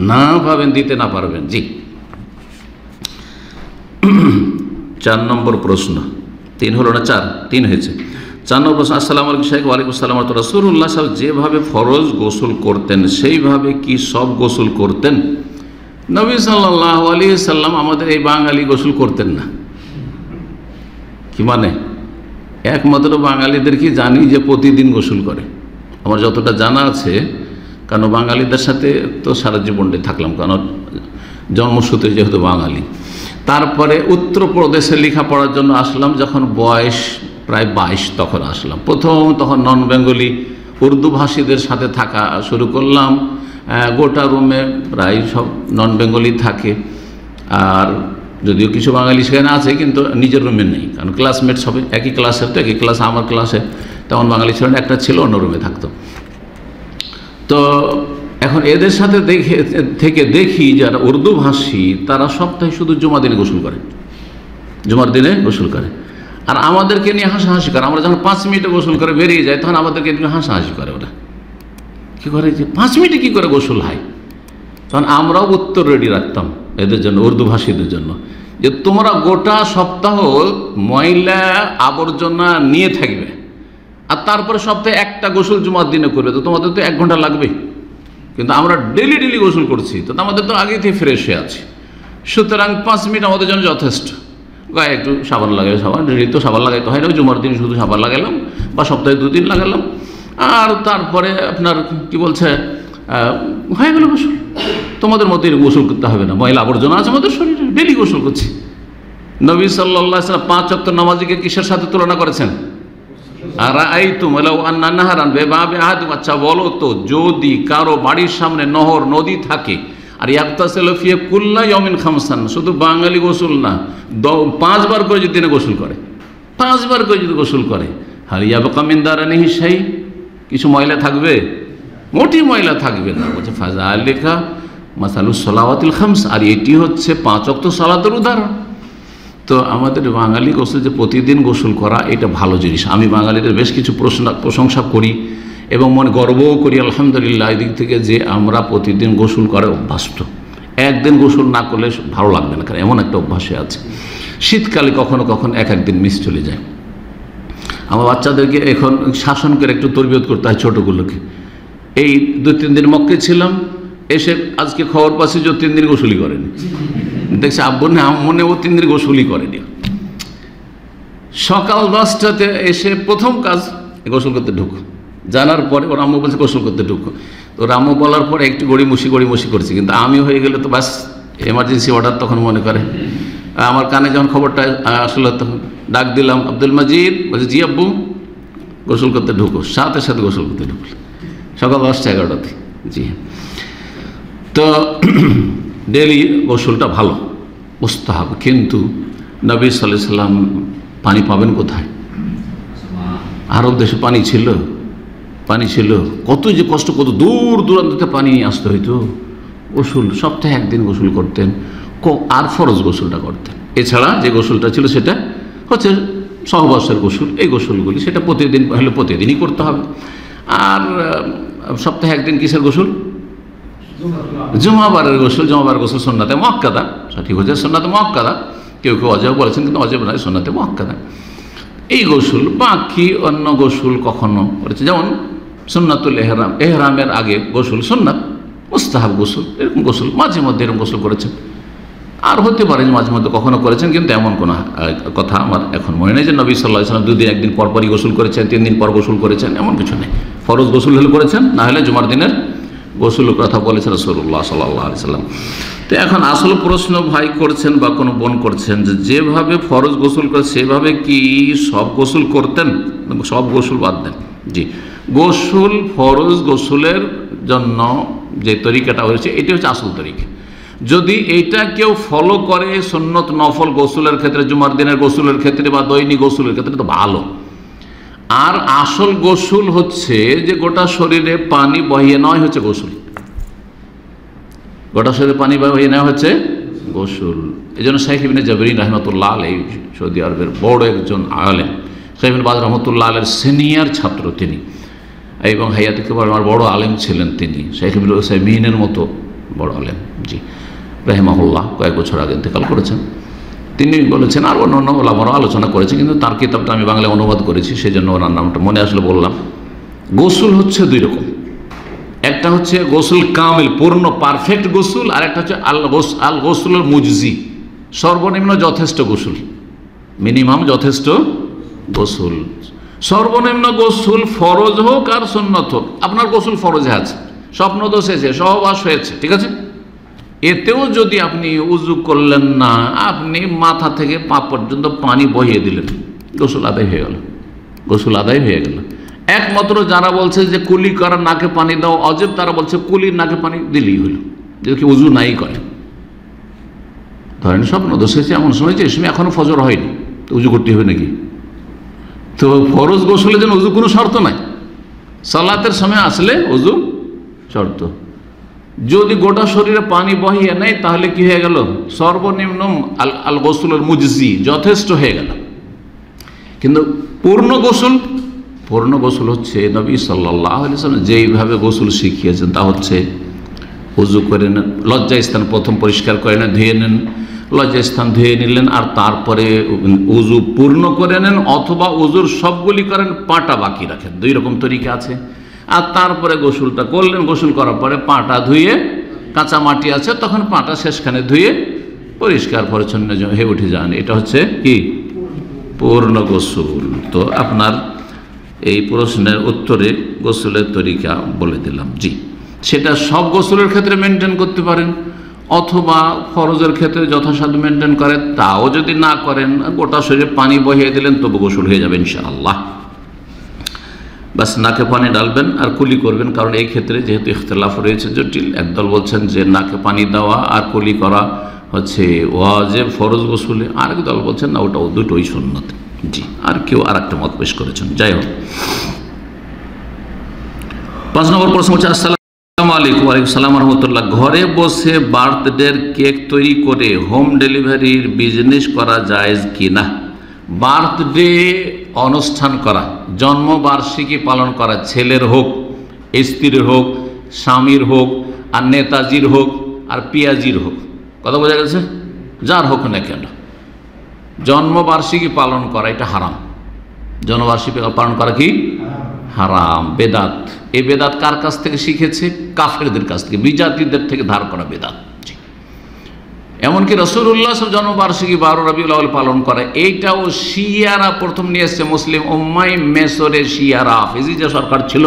না পাবেন, দিতে না পারবেন। জি, 4 নম্বর প্রশ্ন। 3 হলো না, 3 হয়েছে। 4 নম্বর প্রশ্ন। আসসালামু আলাইকুম শাইখ। ওয়ালাইকুম আসসালাম। রাসূলুল্লাহ সাল্লাল্লাহু আলাইহি ওয়াসাল্লাম যেভাবে ফরজ গোসল করতেন সেইভাবে কি সব গোসল করতেন? নবী সাল্লাল্লাহু আলাইহি ওয়াসাল্লাম আমাদের এই বাঙালি গোসল করতেন না। কি মানে? একমাত্র বাঙালিদের কি জানি যে প্রতিদিন গোসল করে, আমার যতটা জানা আছে। কারণ বাঙালিদের সাথে তো সারা জীবনটাই থাকলাম, কারণ জন্মসূত্রে যেহেতু বাঙালি। তারপরে উত্তরপ্রদেশে লেখাপড়ার জন্য আসলাম, যখন বয়স প্রায় 22 তখন আসলাম। তখন নন বেঙ্গলি উর্দু ভাষীদের সাথে থাকা শুরু করলাম। গোটা রুমে প্রায় সব নন বেঙ্গলি থাকে, আর যদিও কিছু বাঙালি সেখানে আছে কিন্তু নিজের রুমে নেই, কারণ ক্লাসমেট সবাই একই ক্লাসের, তো একই ক্লাসে আমার ক্লাসে তখন বাঙালি ছিল না, একটা ছিল অন্য রুমে থাকতো। তো এখন এদের সাথে দেখি যারা উর্দু ভাষী তারা সপ্তাহে শুধু জুমার দিনে গোসল করে, জুমার দিনে গোসল করে। আর আমাদেরকে নিয়ে হাসাহাসি করে। আমরা যখন 5 মিনিটে গোসল করে বেরিয়ে যাই তখন আমাদেরকে নিয়ে হাসাহাসি করে। ওরা কী করে যে 5 মিনিটে কী করে গোসল হয়? তখন আমরাও উত্তর রেডি রাখতাম এদের জন্য, উর্দু ভাষীদের জন্য, যে তোমরা গোটা সপ্তাহ ময়লা আবর্জনা নিয়ে থাকবে, আর তারপরে সপ্তাহে একটা গোসল জুমার দিনে করবে, তো তোমাদের তো 1 ঘন্টা লাগবে। কিন্তু আমরা ডেলি গোসল করছি, তো আমাদের তো আগেই থেকে ফ্রেশ হয়ে আছে। সুতরাং 5 মিনিট আমাদের জন্য যথেষ্ট। গায়ে একটু সাবান লাগাই, সাবান ডেলি তো সাবান লাগাইতে হয় না, জুমার দিন শুধু সাবান লাগালাম, বা সপ্তাহে 2 দিন লাগালাম, আর তারপরে আপনার কি বলছে হয়ে গেল গোসল। তোমাদের মতো গোসল করতে হবে না, ময়লা আবর্জনা আছে আমাদের শরীরে, ডেলি গোসল করছি। নবী সাল্লাল্লাহু আলাইহি ওয়াসাল্লাম 5 ওয়াক্ত নামাজকে কিসের সাথে তুলনা করেছেন? আচ্ছা বলো তো, যদি কারো বাড়ির সামনে নহর নদী থাকে আর ইয়াগতাসিলু কুল্লা ইয়াউমিন খামসান, শুধু বাঙালি গোসল না, 5 বার করে যদি দিনে গোসল করে, 5 বার করে যদি গোসল করে, হাল ইয়াবকা মিন দারানিহি শাই, কিছু ময়লা থাকবে? মোটি ময়লা থাকবে না। বলছে ফাযালিকা মাসালুস সালাওয়াতিল খামস, আর এটি হচ্ছে 5 ওয়াক্ত সালাতের উদাহরণ। তো আমাদের বাঙালি গোসল যে প্রতিদিন গোসল করা, এটা ভালো জিনিস। আমি বাঙালিদের বেশ কিছু প্রশংসা করি এবং মনে গর্বও করি আলহামদুলিল্লাহ এই দিক থেকে, যে আমরা প্রতিদিন গোসল করে অভ্যস্ত। একদিন গোসল না করলে ভালো লাগবে না, কারণ এমন একটা অভ্যাসে আছে। শীতকালে কখনো কখনো এক দিন মিস চলে যায়। আমার বাচ্চাদেরকে এখন শাসন করে একটু তরবিয়ত করতে হয় ছোটোগুলোকে। এই 2-3 দিন মক্কে ছিলাম, এসে আজকে খবর পাচ্ছি যে 3 দিন গোসলই করেনি। দেখছি আব্বু না মনে ও 3 দিন গোসলই করেনি। সকাল 10টাতে এসে প্রথম কাজ গোসল করতে ঢুকো, জানার পরে ওর আম্মু বলছে গোসল করতে ঢুকো। তো আম্মু বলার পরে একটু গড়িমসি করছি, কিন্তু আমি হয়ে গেলে তো বাস এমার্জেন্সি অর্ডার তখন মনে করে। আমার কানে যখন খবরটা আসলে তখন ডাক দিলাম, আব্দুল মাজিদ, বলছে জি আব্বু, গোসল করতে ঢুকো। সাথে সাথে গোসল করতে ঢুকল সকাল 10টা-11টাতে। জি, তো ডেলি গোসলটা ভালো, মুস্তাহাব। কিন্তু নবী সাল্লাল্লাহু আলাইহি সাল্লাম পানি পাবেন কোথায়? আরব দেশে পানি ছিল, কত যে কষ্ট, কত দূর দূরান্তে পানি আসতে হইতো। গোসল সপ্তাহে 1 দিন গোসল করতেন, আর ফরজ গোসলটা করতেন। এছাড়া যে গোসলটা ছিল সেটা হচ্ছে সহবাসের গোসল। এই গোসলগুলি সেটা প্রতিদিন হলে প্রতিদিনই করতে হবে। আর সপ্তাহে 1 দিন কিসের গোসল? জুমাবারের গোসল। জুমাবার গোসল সুন্নাতে মুআক্কাদা, সঠিক হচ্ছে সুন্নাতে মুআক্কাদা। কেউ অজেব বলেছেন, কিন্তু অজেব নয়, সুন্নাতে মুআক্কাদা এই গোসল। বাকি অন্য গোসল কখনো করেছে, যেমন সুন্নাতুল এহরাম, এহরামের আগে গোসল সুন্নাত, মুস্তাহাব গোসল। এরকম গোসল মাঝে মধ্যে এরকম গোসল করেছেন, আর হতে পারে যে মাঝে মধ্যে কখনো করেছেন, কিন্তু এমন কোনো কথা আমার এখন মনে নেই যে নবী সাল্লাল্লাহু আলাইহি ওয়াসাল্লাম 2 দিন 1 দিন পরপরই গোসল করেছেন, 3 দিন পর গোসল করেছেন, এমন কিছু নেই। ফরজ গোসল হলে করেছেন, না হলে জুমার দিনের গোসলের কথা বলেছেন রাসূলুল্লাহ সাল্লাল্লাহু আলাইহি ওয়াসাল্লাম। তো এখন আসল প্রশ্ন ভাই করছেন বা কোনো বোন করছেন, যে যেভাবে ফরজ গোসল করে সেভাবে কি সব গোসল করতেন? সব গোসল বাদ দেন। জি, গোসল ফরজ গোসলের জন্য যে তরিকাটা হয়েছে এটি হচ্ছে আসল তরিকা। যদি এইটা কেউ ফলো করে সুন্নত নফল গোসলের ক্ষেত্রে, জুমার দিনের গোসলের ক্ষেত্রে বা দৈনিক গোসলের ক্ষেত্রে, তো ভালো। আর আসল গোসল হচ্ছে যে গোটা শরীরে পানি বহিয়ে নেওয়া হচ্ছে গোসল, গোটা শরীরে পানি বহিয়ে নেওয়া হচ্ছে গোসল। এই জন্য শেখ ইবনে জাবরিন রহমতুল্লাহ আলাইহি সৌদি আরবের বড় একজন আলেম, শেখ ইবনে বাজ রহমতুল্লাহ আলাইহির সিনিয়র ছাত্র তিনি, এবং হায়াতে কিবর আমার বড় আলেম ছিলেন তিনি, শেখ ইবনে উসাইমিনের মতো বড় আলেম, জি রাহিমাহুল্লাহ, কয়েক বছর আগে ইন্তেকাল করেছেন। তিনি বলেছেন, আর অন্য ওলামারাও আলোচনা করেছে, কিন্তু তার কিতাবটা আমি বাংলায় অনুবাদ করেছি, সেই জন্য ওনার নামটা মনে আসলে বললাম। গোসল হচ্ছে দুই রকম, একটা হচ্ছে গোসল কামিল, পূর্ণ পারফেক্ট গোসল, আর একটা হচ্ছে আল গোসুল মুজজি, সর্বনিম্ন যথেষ্ট গোসল, মিনিমাম যথেষ্ট গোসল। সর্বনিম্ন গোসল ফরজ হোক আর সুন্নত হোক, আপনার গোসল ফরজে আছে, স্বপ্ন দোষ হয়েছে, সহবাস হয়েছে, ঠিক আছে, এতেও যদি আপনি উজু করলেন না, আপনি মাথা থেকে পা পর্যন্ত পানি বহিয়ে দিলেন, গোসল আদায় হয়ে গেল, গোসল আদায় হয়ে গেল। একমাত্র যারা বলছে যে কুলি করার নাকে পানি দাও অজেব, তারা বলছে কুলির নাকে পানি দিলেই হলো, যদি কি উজু নাই করে। ধরেন স্বপ্ন দোষ হয়েছে, এমন সময় যে এই সময় এখনো ফজর হয়নি, তো উজু করতে হবে নাকি? তো ফরজ গোসলের জন্য উজু কোনো শর্ত নাই, সালাতের সময় আসলে উজু শর্ত। যদি গোটা শরীরে পানি বহিয়ে নেয় তাহলে কি হয়ে গেল? সর্বনিম্ন আল গোসুলের মুজজি, যথেষ্ট হয়ে গেল। কিন্তু পূর্ণ গোসল হচ্ছে নবী সাল্লাল্লাহু আলাইহি ওয়াসাল্লাম যেইভাবে গোসল শিখিয়েছেন, তা হচ্ছে উজু করে নেন, লজ্জা স্থান প্রথম পরিষ্কার করে নেন, ধুয়ে নেন, লজ্জা স্থান ধুয়ে নিলেন, আর তারপরে উজু পূর্ণ করে নেন, অথবা উজুর সবগুলি করেন, পাটা বাকি রাখেন, দুই রকম তরিকা আছে। আর তারপরে গোসলটা করলেন, গোসল করার পরে পাটা ধুয়ে, কাঁচা মাটি আছে তখন পাটা শেষখানে ধুয়ে পরিষ্কার পরিচ্ছন্ন হয়ে উঠে যান, এটা হচ্ছে কি পূর্ণ গোসল। তো আপনার এই প্রশ্নের উত্তরে গোসলের তরিকা বলে দিলাম, জি। সেটা সব গোসলের ক্ষেত্রে মেনটেন করতে পারেন, অথবা ফরজের ক্ষেত্রে যথাসাধ্য মেনটেন করেন, তাও যদি না করেন, গোটা শরীরে পানি বহিয়ে দিলেন, তবু গোসল হয়ে যাবে ইনশাআল্লাহ। বাস নাকে পানি ডালবেন আর কুলি করবেন, কারণ এই ক্ষেত্রে যেহেতু ইখতিলাফ রয়েছে জটিল, একদল বলছেন যে নাকে পানি দেওয়া আর কুলি করা হচ্ছে ওয়াজিব ফরজ গোসলে, আরেক দল বলছেন না, ওটাও দুটোই সুন্নত, জি। আর কেউ আর একটা মত পেশ করেছেন, যাই হোক। 5 নম্বর প্রশ্ন হচ্ছে, আসসালামু আলাইকুম। ওয়ালাইকুম সালাম রহমতুল্লাহ। ঘরে বসে বার্থডের কেক তৈরি করে হোম ডেলিভারির বিজনেস করা জায়েজ কি না? বার্থডে অনুষ্ঠান করা, জন্মবার্ষিকী পালন করা, ছেলের হোক, স্ত্রীর হোক, স্বামীর হোক, আর নেতাজির হোক, আর পিয়াজির হোক, কথা বোঝা গেছে, যার হোক না কেন, জন্মবার্ষিকী পালন করা এটা হারাম। জন্মবার্ষিকী পালন করা কি হারাম, বেদাত। এই বেদাত কার কাছ থেকে শিখেছে? কাফেরদের কাছ থেকে, বিজাতিদের থেকে ধার করা বেদাত। এমনকি রাসূলুল্লাহ জন্মবার্ষিকী 12 রবিউল আউয়াল পালন করে, এইটাও শিয়ারা প্রথম নিয়ে এসছে, মুসলিম উম্মাহ মেসরে শিয়ারা, হাফেজি যে সরকার ছিল,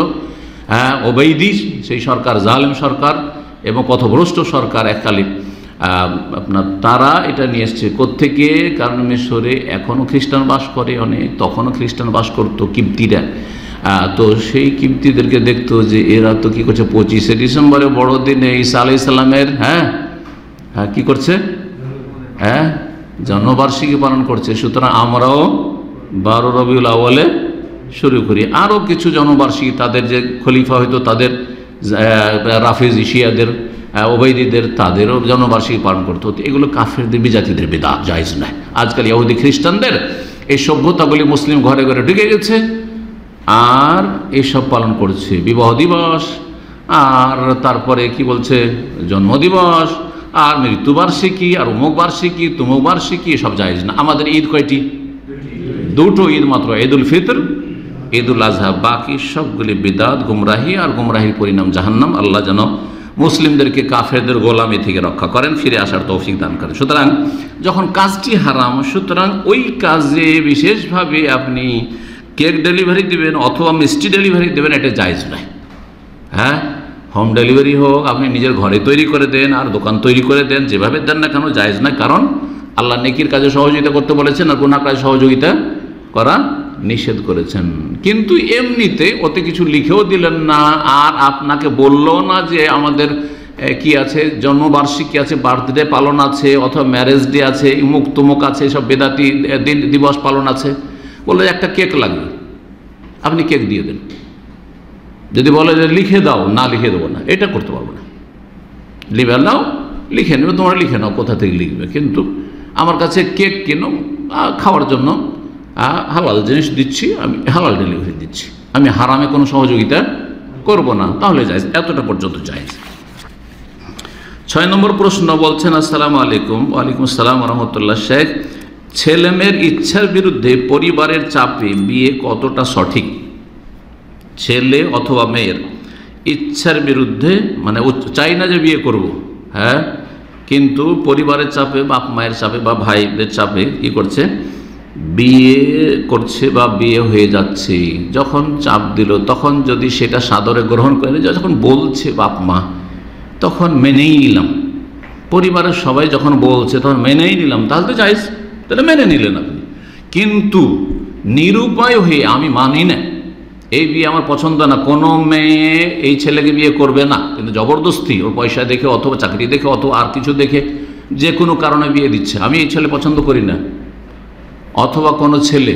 হ্যাঁ ওবাইদি, সেই সরকার জালেম সরকার এবং পথভ্রষ্ট সরকার এককালীন, আপনার তারা এটা নিয়ে এসছে কোত্থেকে? কারণ মিশরে এখনও খ্রিস্টান বাস করে অনেক, তখনও খ্রিস্টান বাস করতো কিপ্তিরা। তো সেই কিপ্তিদেরকে দেখতো যে এরা তো কী করছে, 25শে ডিসেম্বরে বড়দিনে ঈসা আলাইহিস সালামের কি করছে, জন্মবার্ষিকী পালন করছে। সুতরাং আমরাও 12 রবিউল আউয়ালে শুরু করি। আরও কিছু জন্মবার্ষিকী তাদের যে খলিফা হয়তো তাদের রাফেজি শিয়াদের, ওবাইদিদের, তাদেরও জন্মবার্ষিকী পালন করতে হতো। এগুলো কাফেরদের বিজাতিদের বিদআত, জায়েজ নয়। আজকাল ইহুদি খ্রিস্টানদের এই সভ্যতাগুলি মুসলিম ঘরে ঘরে ঢুকে গেছে, আর এইসব পালন করছে, বিবাহ দিবস, আর তারপরে কি বলছে জন্মদিবস, আর মৃত্যুবার্ষিকী, আর অমুক বার্ষিকী, তুমুক বার্ষিকী, সব জায়েজ না। আমাদের ঈদ কয়টি? দুটো ঈদ মাত্র, ঈদুল ফিতর, ঈদুল আজহা। বাকি সবগুলি বিদআত, গুমরাহি, আর গুমরাহির পরিণাম জাহান্নাম। আল্লাহ যেন মুসলিমদেরকে কাফেরদের গোলামি থেকে রক্ষা করেন, ফিরে আসার তৌফিক দান করেন। সুতরাং যখন কাজটি হারাম, সুতরাং ওই কাজে বিশেষভাবে আপনি কেক ডেলিভারি দিবেন অথবা মিষ্টি ডেলিভারি দেবেন, এটা জায়েজ নয়। হ্যাঁ, হোম ডেলিভারি হোক, আপনি নিজের ঘরে তৈরি করে দেন আর দোকান তৈরি করে দেন, যেভাবে দেন না কেন জায়েজ নয়। কারণ আল্লাহ নেকির কাজে সহযোগিতা করতে বলেছেন আর গুনাহ কাজে সহযোগিতা করা নিষেধ করেছেন। কিন্তু এমনিতে ওতে কিছু লিখেও দিলেন না, আর আপনাকে বললো না যে আমাদের কি আছে, জন্মবার্ষিকী আছে, বার্থডে পালন আছে, অথবা ম্যারেজ ডে আছে, ইমুক তুমুক আছে, সব বেদাতি দিবস পালন আছে। বললো একটা কেক লাগবে, আপনি কেক দিয়ে দেন। যদি বলে যে লিখে দাও, না লিখে দেবো না, এটা করতে পারবো না। লিখে নাও, লিখে নেবে, তোমরা লিখে নাও কোথা থেকে লিখবে, কিন্তু আমার কাছে কেক কেনো খাওয়ার জন্য, হালাল জিনিস দিচ্ছি, আমি হালাল ডেলিভারি দিচ্ছি, আমি হারামে কোনো সহযোগিতা করব না, তাহলে যায়, এতটা পর্যন্ত যায়। 6 নম্বর প্রশ্ন বলছেন, আসসালামু আলাইকুম। ওয়ালাইকুম আসসালাম রহমতুল্লাহ। শেখ, ছেলে মেয়ের ইচ্ছার বিরুদ্ধে পরিবারের চাপে বিয়ে কতটা সঠিক? ছেলে অথবা মেয়ের ইচ্ছার বিরুদ্ধে, মানে ও চাই না যে বিয়ে করব, হ্যাঁ, কিন্তু পরিবারের চাপে, বাপ মায়ের চাপে বা ভাইদের চাপে কি করছে, বিয়ে করছে বা বিয়ে হয়ে যাচ্ছে। যখন চাপ দিল তখন যদি সেটা সাদরে গ্রহণ করে, যখন বলছে বাপ মা তখন মেনেই নিলাম, পরিবারের সবাই যখন বলছে তখন মেনেই নিলাম, তাহলে তো জায়েজ, তাহলে মেনে নিলেন আপনি। কিন্তু নিরুপায় হয়ে আমি মানি না, এই বিয়ে আমার পছন্দ না, কোনো মেয়ে এই ছেলেকে বিয়ে করবে না, কিন্তু জবরদস্তি ওর পয়সা দেখে অথবা চাকরি দেখে অথবা আর কিছু দেখে যে কোনো কারণে বিয়ে দিচ্ছে, আমি এই ছেলে পছন্দ করি না। অথবা কোনো ছেলে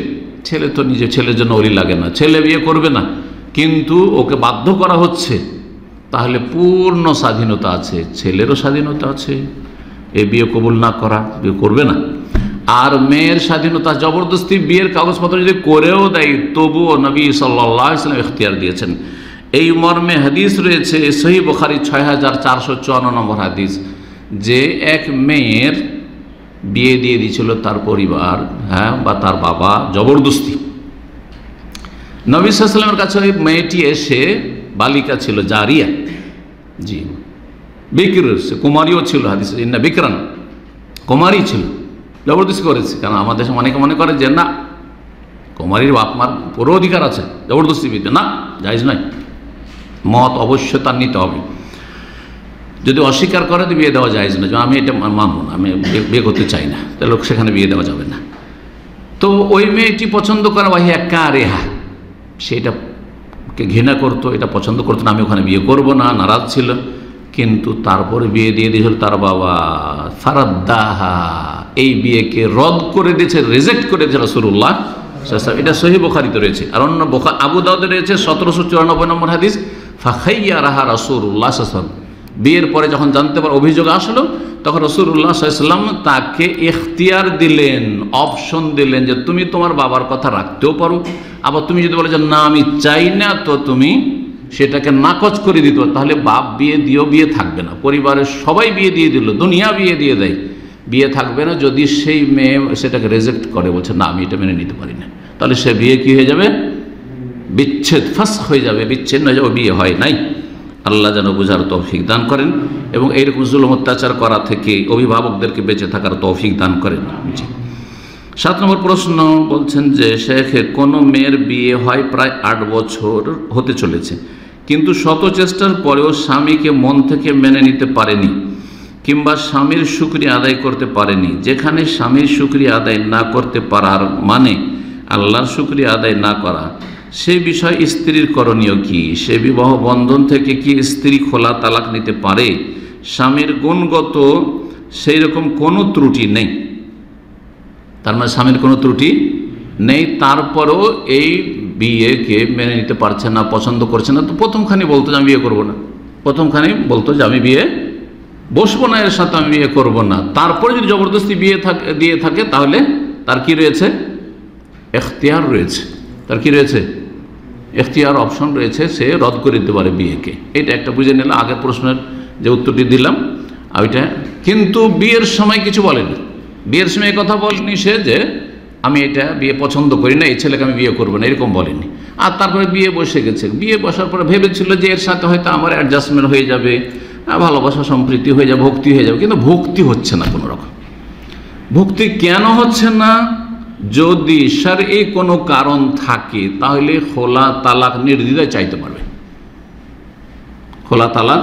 তো নিজে ছেলের জন্য ওরই লাগে না, ছেলে বিয়ে করবে না, কিন্তু ওকে বাধ্য করা হচ্ছে, তাহলে পূর্ণ স্বাধীনতা আছে, ছেলেরও স্বাধীনতা আছে, এই বিয়ে কবুল না করা, বিয়ে করবে না। আর মেয়ের স্বাধীনতা, জবরদস্তি বিয়ের কাগজপত্র যদি করেও দেয় তবুও নবী সাল্লাল্লাহু আলাইহি ওয়াসাল্লাম ইখতিয়ার দিয়েছেন। এই মর্মে হাদিস রয়েছে সহিহ বুখারী 6454 নম্বর হাদিস, যে এক মেয়ের বিয়ে দিয়ে দিয়েছিল তার পরিবার, হ্যাঁ, বা তার বাবা জবরদস্তি। নবী সাল্লাল্লাহু আলাইহি ওয়াসাল্লামের কাছে ওই মেয়েটি এসে, বালিকা ছিল, জারিয়া, জি, বিক্র, কুমারীও ছিল, হাদিস ইন্না বিক্রান, কুমারী ছিল, জবরদস্তি করেছে। কারণ আমাদের দেশে অনেকে মনে করে যে না, কুমারীর বাপ মার পুরো অধিকার আছে, জবরদস্তি বিতে না, জায়েজ নয়, মত অবশ্য তার নিতে হবে। যদি অস্বীকার করে তো বিয়ে দেওয়া জায়েজ না, আমি এটা মানব না, আমি বিয়ে করতে চাই না, তাহলে সেখানে বিয়ে দেওয়া যাবে না। তো ওই মেয়েটি পছন্দ করে ওয়াহিয়া কারিহা, সেটাকে ঘৃণা করতো, এটা পছন্দ করতো না, আমি ওখানে বিয়ে করব না, নারাজ ছিল। কিন্তু তারপরে বিয়ে দিয়ে দিয়েছিল তার বাবা, ফারাদ্দাহা, এই বিয়েকে রদ করে দিয়েছে, রিজেক্ট করে দিয়েছে রাসূলুল্লাহ সাল্লাল্লাহু আলাইহি ওয়াসাল্লাম। এটা সহিহ বুখারীতে রয়েছে। আর অন্য আবু দাউদে রয়েছে 1794 নম্বর হাদিস, ফাখাইয়ারাহা রাসূলুল্লাহ সাল্লাল্লাহু আলাইহি ওয়াসাল্লাম। বিয়ের পরে যখন জানতে পারে, অভিযোগ আসলো, তখন রাসূলুল্লাহ সাল্লাল্লাহু আলাইহি ওয়াসাল্লাম তাকে ইখতিয়ার দিলেন, অপশন দিলেন যে তুমি তোমার বাবার কথা রাখতেও পারো, আবার তুমি যদি বলে যে না আমি চাই না, তো তুমি সেটাকে নাকচ করে দিত, তাহলে বাপ বিয়ে দিও, বিয়ে থাকবে না। পরিবারের সবাই বিয়ে দিয়ে দিল, দুনিয়া বিয়ে দিয়ে দেয়, বিয়ে থাকবে না। যদি সেই মেয়ে সেটাকে রিজেক্ট করে, বলছে না আমি এটা মেনে নিতে পারি না, তাহলে সে বিয়ে কি হয়ে যাবে, বিচ্ছেদ, ফাসখ হয়ে যাবে, বিচ্ছিন্ন হয়ে যাবে, বিয়ে হয় নাই। আল্লাহ যেন বুঝার তৌফিক দান করেন এবং এইরকম জুলুম অত্যাচার করা থেকে অভিভাবকদেরকে বেঁচে থাকার তৌফিক দান করেন। জি। 7 নম্বর প্রশ্ন বলছেন যে শেখ, কোনো মেয়ের বিয়ে হয় প্রায় 8 বছর হতে চলেছে, কিন্তু শত চেষ্টার পরেও স্বামীকে মন থেকে মেনে নিতে পারেনি কিংবা স্বামীর শুকরিয়া আদায় করতে পারেনি। যেখানে স্বামীর শুকরিয়া আদায় না করতে পারার মানে আল্লাহর শুকরিয়া আদায় না করা, সে বিষয় স্ত্রীর করণীয় কি? সে বিবাহ বন্ধন থেকে কি স্ত্রী খোলা তালাক নিতে পারে? স্বামীর গুণগত সেই রকম কোনো ত্রুটি নেই, তার মানে স্বামীর কোনো ত্রুটি নেই, তারপরেও এই বিয়েকে মেনে নিতে পারছে না, পছন্দ করছে না, তো প্রথমখানি বলতো যে আমি বিয়ে করবো না, প্রথমখানি বলতো যে আমি বিয়ে বসবো না, এর সাথে আমি বিয়ে করবো না। তারপরে যদি জবরদস্তি বিয়ে দিয়ে থাকে, তাহলে তার কি রয়েছে, এখতিয়ার রয়েছে, তার কি রয়েছে, এখতিয়ার, অপশন রয়েছে, সে রদ করে দিতে পারে বিয়েকে। এটা একটা বুঝে নিলাম, আগের প্রশ্নের যে উত্তরটি দিলাম ওইটা। কিন্তু বিয়ের সময় কিছু বলেনি, বিয়ের সময় কথা বলেনি সে যে আমি এটা বিয়ে পছন্দ করি না, এই ছেলেকে আমি বিয়ে করবো না, এরকম বলেনি। আর তারপরে বিয়ে বসে গেছে, বিয়ে বসার পরে ভেবেছিল যে এর সাথে হয়তো আমার অ্যাডজাস্টমেন্ট হয়ে যাবে, ভালোবাসা সম্প্রীতি হয়ে যাবে, ভক্তি হয়ে যাবে, কিন্তু ভক্তি হচ্ছে না কোনো রকম। ভক্তি কেন হচ্ছে না? যদি শরঈ কোনো কারণ থাকে তাহলে খোলা তালাক নির্দ্বিধায় চাইতে পারবে, খোলা তালাক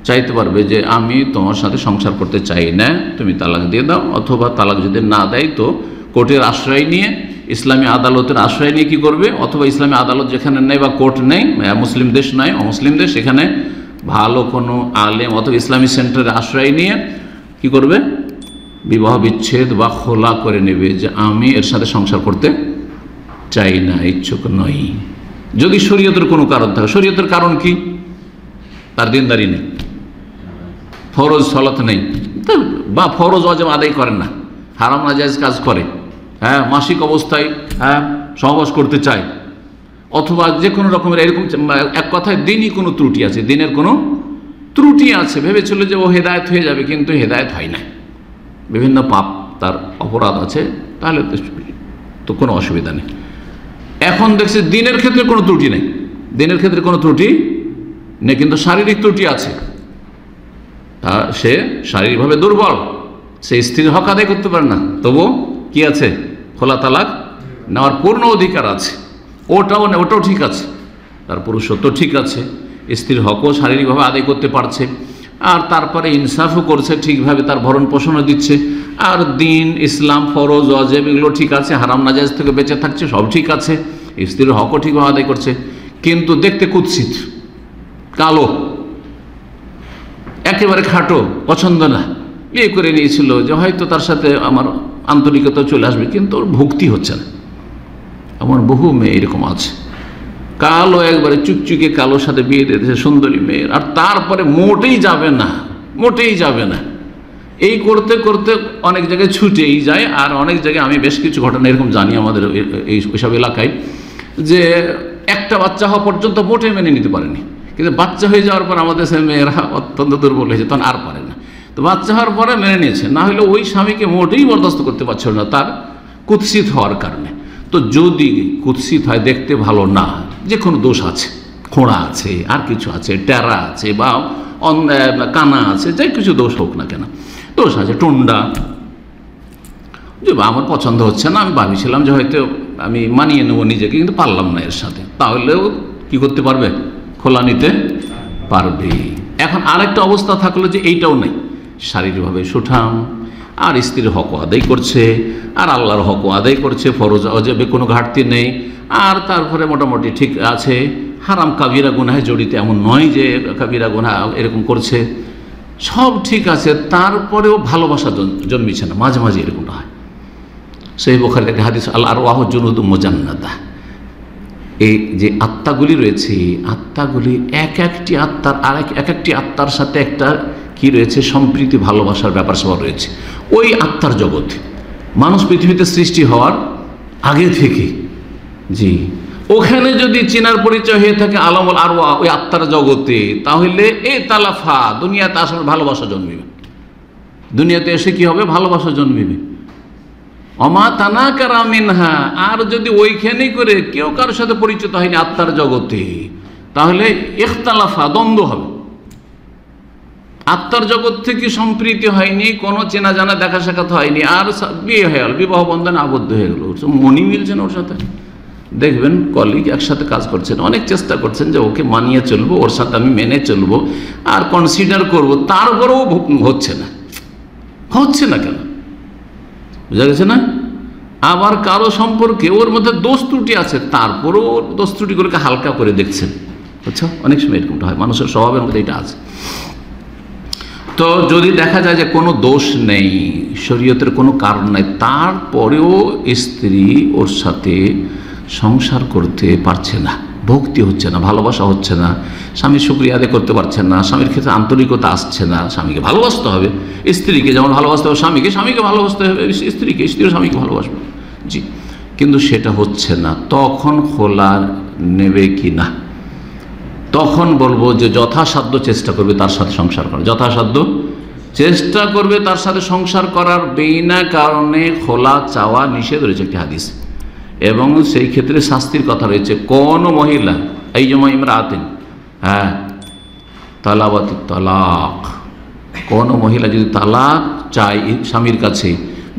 চাইতে পারবে যে আমি তোমার সাথে সংসার করতে চাই না, তুমি তালাক দিয়ে দাও। অথবা তালাক যদি না দেয় তো কোর্টের আশ্রয় নিয়ে, ইসলামী আদালতের আশ্রয় নিয়ে কি করবে, অথবা ইসলামী আদালত যেখানে নেই বা কোর্ট নেই, মুসলিম দেশ নয় অমুসলিম দেশ, সেখানে ভালো কোনো আলেম অথবা ইসলামী সেন্টারের আশ্রয় নিয়ে কি করবে, বিবাহ বিচ্ছেদ বা খোলা করে নেবে যে আমি এর সাথে সংসার করতে চাই না, ইচ্ছুক নই। যদি শরীয়তের কোনো কারণ থাকে। শরীয়তের কারণ কি? তার দিনদারি নেই, ফরজ সালাত নেই, বা ফরজ ওয়াজিব আদায় করেন না, হারাম নাজায়েজ কাজ করে, হ্যাঁ, মাসিক অবস্থায় সহবাস করতে চায়, অথবা যে কোনো রকমের এরকম, এক কথায় দিনই কোনো ত্রুটি আছে, দিনের কোনো ত্রুটি আছে, ভেবেছিল যে ও হেদায়েত হয়ে যাবে, কিন্তু হেদায়েত হয় না, বিভিন্ন পাপ তার অপরাধ আছে, তাহলে তো কোনো অসুবিধা নেই। এখন দেখছে দিনের ক্ষেত্রে কোনো ত্রুটি নেই, দিনের ক্ষেত্রে কোনো ত্রুটি নেই, কিন্তু শারীরিক ত্রুটি আছে, সে শারীরিকভাবে দুর্বল, সে স্ত্রীর হক আদায় করতে পারে না, তবু কি আছে, খোলা তালাক নেওয়ার পূর্ণ অধিকার আছে, ওটাও ঠিক আছে, তার পুরুষত্ব ঠিক আছে, স্ত্রীর হকও শারীরিকভাবে আদায় করতে পারছে, আর তারপরে ইনসাফও করছে, ঠিকভাবে তার ভরণ পোষণও দিচ্ছে, আর দিন ইসলাম ফরজ ওয়াজিব এগুলো ঠিক আছে, হারাম নাজায়েজ থেকে বেঁচে থাকছে, সব ঠিক আছে, স্ত্রীর হকও ঠিকভাবে আদায় করছে, কিন্তু দেখতে কুৎসিত, কালো, একেবারে খাটো, পছন্দ না, বিয়ে করে নিয়েছিল যে হয়তো তার সাথে আমার আন্তরিকতা চলে আসবে, কিন্তু ওর ভক্তি হচ্ছে না। এমন বহু মেয়ে এরকম আছে, কালো, একবারে চুকচুকে কালোর সাথে বিয়ে দিয়েছে, সুন্দরী মেয়ের, আর তারপরে মোটেই যাবে না, মোটেই যাবে না, এই করতে করতে অনেক জায়গায় ছুটেই যায়। আর অনেক জায়গায় আমি বেশ কিছু ঘটনা এরকম জানি আমাদের এইসব এলাকায়, যে একটা বাচ্চা হওয়া পর্যন্ত মোটেই মেনে নিতে পারেনি, কিন্তু বাচ্চা হয়ে যাওয়ার পর আমাদের সে মেয়েরা অত্যন্ত দুর্বল হয়েছে, তখন আর পারে না, তো বাচ্চা হওয়ার পরে মেনে নিয়েছে, না হলে ওই স্বামীকে মোটেই বরদাস্ত করতে পারছিল না তার কুৎসিত হওয়ার কারণে। তো যদি কুৎসিত হয়, দেখতে ভালো না, যে কোনো দোষ আছে, খোঁড়া আছে, আর কিছু আছে, টেরা আছে, বা কানা আছে, যাই কিছু দোষ হোক না কেন, দোষ আছে, টুন্ডা, যে আমার পছন্দ হচ্ছে না, আমি ভাবিছিলাম যে হয়তো আমি মানিয়ে নেবো নিজেকে, কিন্তু পারলাম না এর সাথে, তাহলেও কি করতে পারবে, খোলা নিতে পারবে। এখন আরেকটা অবস্থা থাকলো যে এইটাও নেই, শারীরিকভাবে সুঠাম, আর স্ত্রীর হক আদায় করছে, আর আল্লাহর হক আদায় করছে, ফরজ ওয়াজিবে কোনো ঘাটতি নেই, আর তারপরে মোটামুটি ঠিক আছে, হারাম কাবিরা গুনাহে জড়িত এমন নয় যে কাবিরা গুনাহ এরকম করছে, সব ঠিক আছে, তারপরেও ভালোবাসা জন্মিছে না, মাঝে মাঝে এরকমটা হয়। সহিহ বুখারীর একটা হাদিস, আল আরওয়াহু জুনুদুম মুজান্নাদা, এই যে আত্মাগুলি রয়েছে, আত্মাগুলি এক একটি আত্মার এক একটি আত্মার সাথে একটা কি রয়েছে, সম্প্রীতি, ভালোবাসার ব্যাপার স্যাপার রয়েছে। ওই আত্মার জগতে মানুষ পৃথিবীতে সৃষ্টি হওয়ার আগে থেকে, জি, ওখানে যদি চেনার পরিচয় হয়ে থাকে আলমুল আরওয়াহ, ওই আত্মার জগতে, তাহলে এই তালাফা, দুনিয়াতে আসলে ভালোবাসা জন্মিবে, দুনিয়াতে এসে কি হবে, ভালোবাসা জন্মিবে। অমা তানাকারা মিনহা, আর যদি ওইখানেই করে কেউ কারোর সাথে পরিচিত হয়নি আত্মার জগতে, তাহলে ইখতালাফা, দ্বন্দ্ব হবে। আত্মার জগৎ থেকে সম্প্রীতি হয়নি, কোনো চেনা জানা দেখা সাক্ষাৎ হয়নি, আর বিয়ে হয়ে গেল, বিবাহ বন্ধনে আবদ্ধ হয়ে গেল, মনি মিলছে না ওর সাথে। দেখবেন কলিগ একসাথে কাজ করছেন, অনেক চেষ্টা করছেন যে ওকে মানিয়ে চলবো, ওর সাথে আমি মেনে চলবো, আর কনসিডার করবো, তারপরেও হচ্ছে না, হচ্ছে না কেন, বুঝা গেছে না? আবার কারো সম্পর্কে ওর মধ্যে দোষ ত্রুটি আছে, তারপরেও দোষ ত্রুটিগুলোকে হালকা করে দেখছেন, বুঝছো? অনেক সময় এরকমটা হয়, মানুষের স্বভাবের মধ্যে এটা আছে। তো যদি দেখা যায় যে কোনো দোষ নেই, শরীয়তের কোনো কারণ নাই, তারপরেও স্ত্রী ওর সাথে সংসার করতে পারছে না, ভক্তি হচ্ছে না, ভালোবাসা হচ্ছে না, স্বামীর শুকরিয়া আদায় করতে পারছেন না, স্বামীর ক্ষেত্রে আন্তরিকতা আসছে না, স্বামীকে ভালোবাসতে হবে, স্ত্রীকে যেমন ভালোবাসতে হবে, স্বামীকে ভালোবাসতে হবে, স্ত্রীও স্বামীকে ভালোবাসবে, জি, কিন্তু সেটা হচ্ছে না, তখন খোলা নেবে কি না? তখন বলবো যে যথাসাধ্য চেষ্টা করবে তার সাথে সংসার করার, যথাসাধ্য চেষ্টা করবে তার সাথে সংসার করার, বিনা কারণে খোলা চাওয়া নিষেধ রয়েছে একটি হাদিস, এবং সেই ক্ষেত্রে শাস্তির কথা রয়েছে। কোন মহিলা, এই যে ইমরাতিন, হ্যাঁ, তালাবাতি তালাক, কোন মহিলা যদি তালাক চায় স্বামীর কাছে,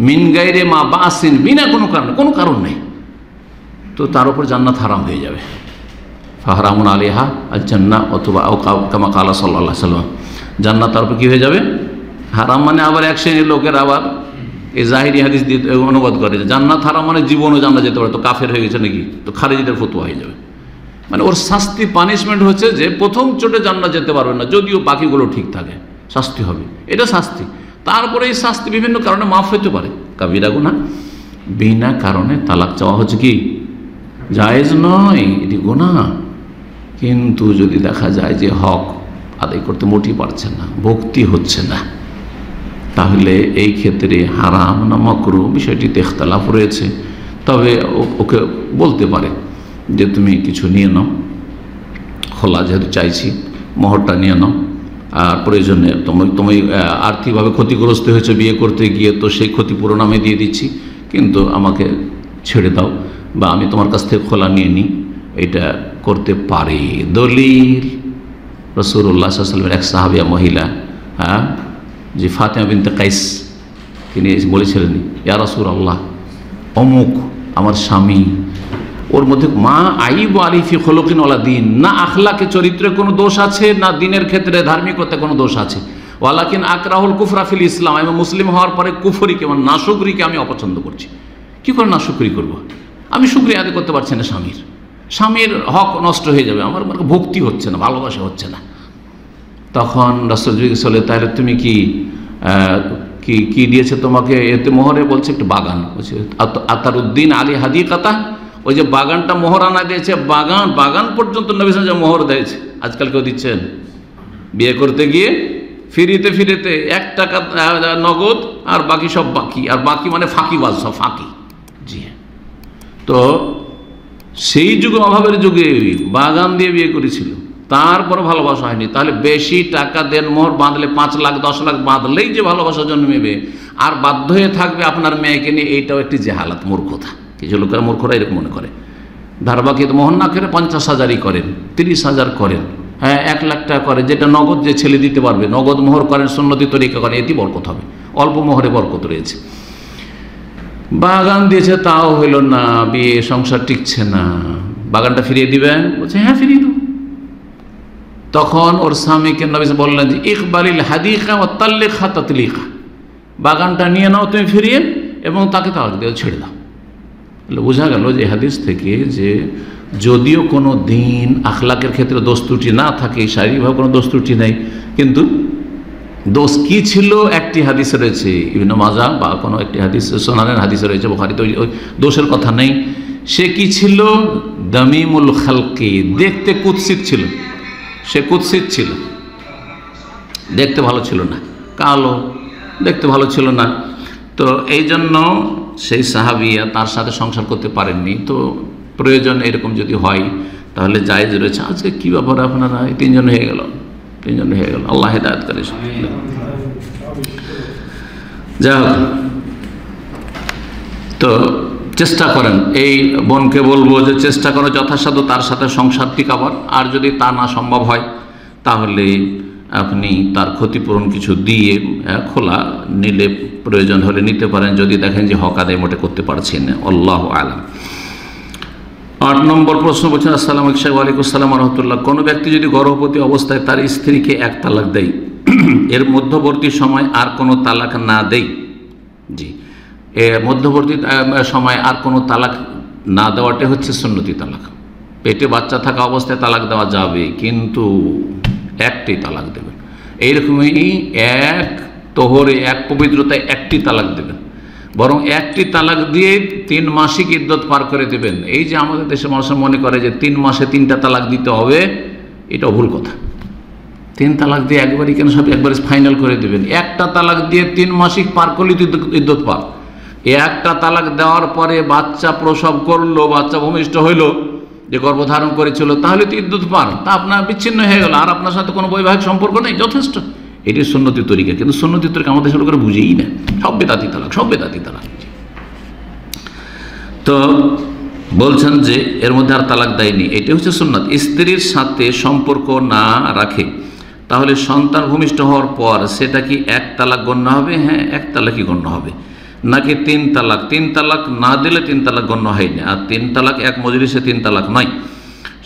মিন গায়রে মা বাসিন, বিনা কোনো কারণে, কোনো কারণ নেই, তো তার উপর জান্নাত হারাম হয়ে যাবে, ফাহরামুন আলিহা আল জান্নাহ, অথবা কামা কালা সাল্লাল্লাহু আলাইহি ওয়াসাল্লাম, জান্নাত তার উপর কি হয়ে যাবে, হারাম। মানে আবার এক শ্রেণীর লোকের আবার এই জাহিরি হাদিস দিয়ে অনুবাদ করে যে জান্নাত হারাম মানে জীবনও জান্নাত যেতে পারে, তো কাফের হয়ে গেছে নাকি, তো খারিজিদের ফতোয়া হয়ে যাবে। মানে ওর শাস্তি, পানিশমেন্ট হচ্ছে যে প্রথম চোটে জান্নাত যেতে পারবে না, যদিও বাকিগুলো ঠিক থাকে, শাস্তি হবে, এটা শাস্তি। তারপরে এই শাস্তি বিভিন্ন কারণে মাফ হতে পারে, কাবিরা গুনাহ। বিনা কারণে তালাক চাওয়া হচ্ছে কি জায়েজ নয়, এটি গুনাহ। কিন্তু যদি দেখা যায় যে হক আদায় করতে মোটেই পারছে না, ভক্তি হচ্ছে না, তাহলে এই ক্ষেত্রে হারাম না মাকরুহ বিষয়টিতে ইখতিলাফ রয়েছে। তবে ওকে বলতে পারে যে তুমি কিছু নিয়ে নাও, খোলা যেহেতু চাইছি মোহরটা নিয়ে নাও, আর প্রয়োজনে তুমি আর্থিকভাবে ক্ষতিগ্রস্ত হয়েছে বিয়ে করতে গিয়ে, তো সেই ক্ষতিপূরণ আমি দিয়ে দিচ্ছি, কিন্তু আমাকে ছেড়ে দাও, বা আমি তোমার কাছ থেকে খোলা নিয়ে নিই, এটা করতে পারে। দলিল রাসূলুল্লাহ সাল্লাল্লাহু আলাইহি ওয়াসাল্লামের এক সাহাবিয়া মহিলা, যে ফাতেমা বিনতে কাইস, তিনি বলেছিলেন ইয়া রাসূলুল্লাহ, অমুক আমার স্বামী, ওর মধ্যে মা আইব আলিফি খলকিন ওয়ালা দিন, না আখলাকে চরিত্রে কোনো দোষ আছে, না দিনের ক্ষেত্রে ধার্মিকতা কোনো দোষ আছে, ওয়ালাকিন আকরাহুল কুফরা ফিল ইসলাম, আমি মুসলিম হওয়ার পরে কুফরিকে মানে নাশুকরিকে আমি অপছন্দ করছি। কি করে নাশুকরি করব? আমি শুকরিয়া আদায় করতে পারছি না, স্বামীর হক নষ্ট হয়ে যাবে, আমার ভক্তি হচ্ছে না, ভালোবাসা হচ্ছে না। তখন রাসূল জিজ্ঞেস করলেন, তাহলে তুমি কি দিয়েছে তোমাকে এতে মোহরে? বলছে একটু বাগান। বলছে আতারউদ্দিন আলী হাদিকাতা, ওই যে বাগানটা মোহর আনা দিয়েছে, বাগান পর্যন্ত নবী সাল্লাল্লাহু আলাইহি ওয়াসাল্লাম মোহর দিয়েছে। আজকাল কেউ দিচ্ছেন? বিয়ে করতে গিয়ে ফিরিতে 1 টাকা নগদ, আর বাকি সব বাকি, আর বাকি মানে ফাঁকিবাজ, সব ফাঁকি। জি হ্যাঁ, তো সেই যুগে, অভাবের যুগে বাগান দিয়ে বিয়ে করেছিল, তারপর ভালোবাসা হয়নি। তাহলে বেশি টাকা দেন, মোহর বাঁধলে 5 লাখ 10 লাখ বাঁধলেই যে ভালোবাসা জন্মেবে আর বাধ্য হয়ে থাকবে আপনার মেয়েকে নিয়ে, এইটাও একটি জেহালাত, মূর্খতা। কিছু লোকের মূর্খরা এরকম মনে করে, ধারবাকিতে মোহর না করে 50,000ই করেন, 30,000 করেন, হ্যাঁ 1 লাখ টাকা করে, যেটা নগদ যে ছেলে দিতে পারবে, নগদ মোহর করেন, সুন্নতি তরিকা করেন, এটি বরকত হবে। অল্প মোহরে বরকত রয়েছে। বাগান দিয়েছে, তাও হইল না, বিয়ে সংসার টিকছে না, বাগানটা ফিরিয়ে দিবেন? বলছে হ্যাঁ ফিরিয়ে দেব। তখন ওর স্বামীকে নবী বললেন যে ইকবালিল হাদিকা ওয়া তাল্লিকহা তাতলিকা, বাগানটা নিয়ে নাও তুমি ফিরিয়ে, এবং তাকে তালাক দিয়ে ছেড়ে দাও। তাহলে বোঝা গেল যে হাদিস থেকে যে যদিও কোনো দিন আখলাকের ক্ষেত্রে দোষ ত্রুটি না থাকে, শারীরিকভাবে কোনো দোষ ত্রুটি নেই, কিন্তু দোষ কি ছিল একটি হাদিসে রয়েছে, ইবনে মাজাহ বা কোনো একটি হাদিস সুনানের হাদিসে রয়েছে, বুখারীতে ওই দোষের কথা নেই। সে কি ছিল? দামিমুল খালকি, দেখতে কুৎসিত ছিল, সে কুৎসিত ছিল, দেখতে ভালো ছিল না, কালো, দেখতে ভালো ছিল না। তো এই জন্য সেই সাহাবিয়া তার সাথে সংসার করতে পারেননি। তো প্রয়োজন এরকম যদি হয় তাহলে জায়েজ রয়েছে। আজকে কি ব্যাপার, আপনারা 3 জন হয়ে গেল, আল্লাহ হেদায়েত করে। যা হোক, তো চেষ্টা করেন, এই বোনকে বলবো যে চেষ্টা করো যথাসাধ্য তার সাথে সংসার টিকাবার। আর যদি তা না সম্ভব হয় তাহলে আপনি তার ক্ষতিপূরণ কিছু দিয়ে খোলা নিলে, প্রয়োজন হলে নিতে পারেন, যদি দেখেন যে হক আদায় মোটে করতে পারছেন না। আল্লাহু আ'লাম। 8 নম্বর প্রশ্ন বলছেন, আসসালামু আলাইকুম আসসালাম ওয়া রাহমাতুল্লাহ, কোনো ব্যক্তি যদি গর্ভবতী অবস্থায় তার স্ত্রীকে 1 তালাক দেয়, এর মধ্যবর্তী সময় আর কোনো তালাক না দেয়, জি, এর মধ্যবর্তী সময় আর কোনো তালাক না দেওয়াটা হচ্ছে সুন্নতি তালাক। পেটে বাচ্চা থাকা অবস্থায় তালাক দেওয়া যাবে, কিন্তু একটি তালাক দেবেন। এইরকমই এক তোহরে, এক পবিত্রতায় একটি তালাক দেবেন, বরং একটি তালাক দিয়ে 3 মাসিক ইদ্যত পার করে দেবেন। এই যে আমাদের দেশের মানুষ মনে করে যে 3 মাসে 3টা তালাক দিতে হবে, এটা ভুল কথা। 3 তালাক দিয়ে একবারই কেন, সব একবারে ফাইনাল করে দেবেন? একটা তালাক দিয়ে 3 মাসিক পার করলে ইদ্যত পার। একটা তালাক দেওয়ার পরে বাচ্চা প্রসব করলো, বাচ্চা ভূমিষ্ঠ হইল, যে গর্ভধারণ করেছিল, তাহলে তো ইদ্যত পার, তা আপনার বিচ্ছিন্ন হয়ে গেল, আর আপনার সাথে কোনো বৈবাহিক সম্পর্ক নেই, যথেষ্ট। এটি সুন্নতি তরিকা, কিন্তু সুন্নতি তরিকা আমাদের দেশের লোকেরা বুঝেই না, সব বেদাতি তালাক, সব বেদাতি তালাক। তো বলছেন যে এর মধ্যে আর তালাক দেয়নি, এটি হচ্ছে সুন্নাত। স্ত্রীর সাথে সম্পর্ক না রাখে, তাহলে সন্তান ভূমিষ্ঠ হওয়ার পর সেটা কি 1 তালাক গণ্য হবে? হ্যাঁ, 1 তালাকই গণ্য হবে, নাকি 3 তালাক? 3 তালাক না দিলে 3 তালাক গণ্য হয় না। আর 3 তালাক এক মজলিসে 3 তালাক নয়,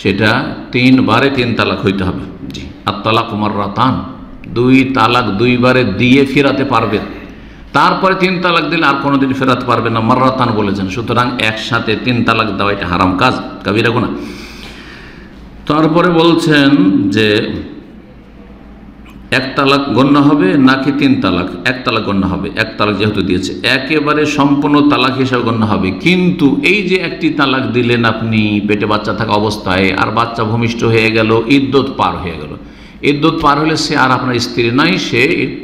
সেটা 3 বারে 3 তালাক হইতে হবে। জি, আর তালাক মাররাতান, 2 তালাক 2 বারে দিয়ে ফেরাতে পারবে, তারপরে 3 তালাক দিলে আর কোনোদিন ফেরাতে পারবে না, মাররাতান বলেছেন। সুতরাং একসাথে 3 তালাক দেওয়া এটা হারাম কাজ, কাবিরা গুনাহ। তারপরে বলছেন যে এক তালাক গণ্য হবে নাকি 3 তালাক? এক তালাক গণ্য হবে। এক তালাক যেহেতু দিয়েছে একেবারে সম্পূর্ণ তালাক হিসাবে গণ্য হবে। কিন্তু এই যে একটি তালাক দিলেন আপনি পেটে বাচ্চা থাকা অবস্থায়, আর বাচ্চা ভূমিষ্ঠ হয়ে গেল, ইদ্যত পার হয়ে গেল, ইদ্যত পার হলে সে আর আপনার স্ত্রী নয়, সে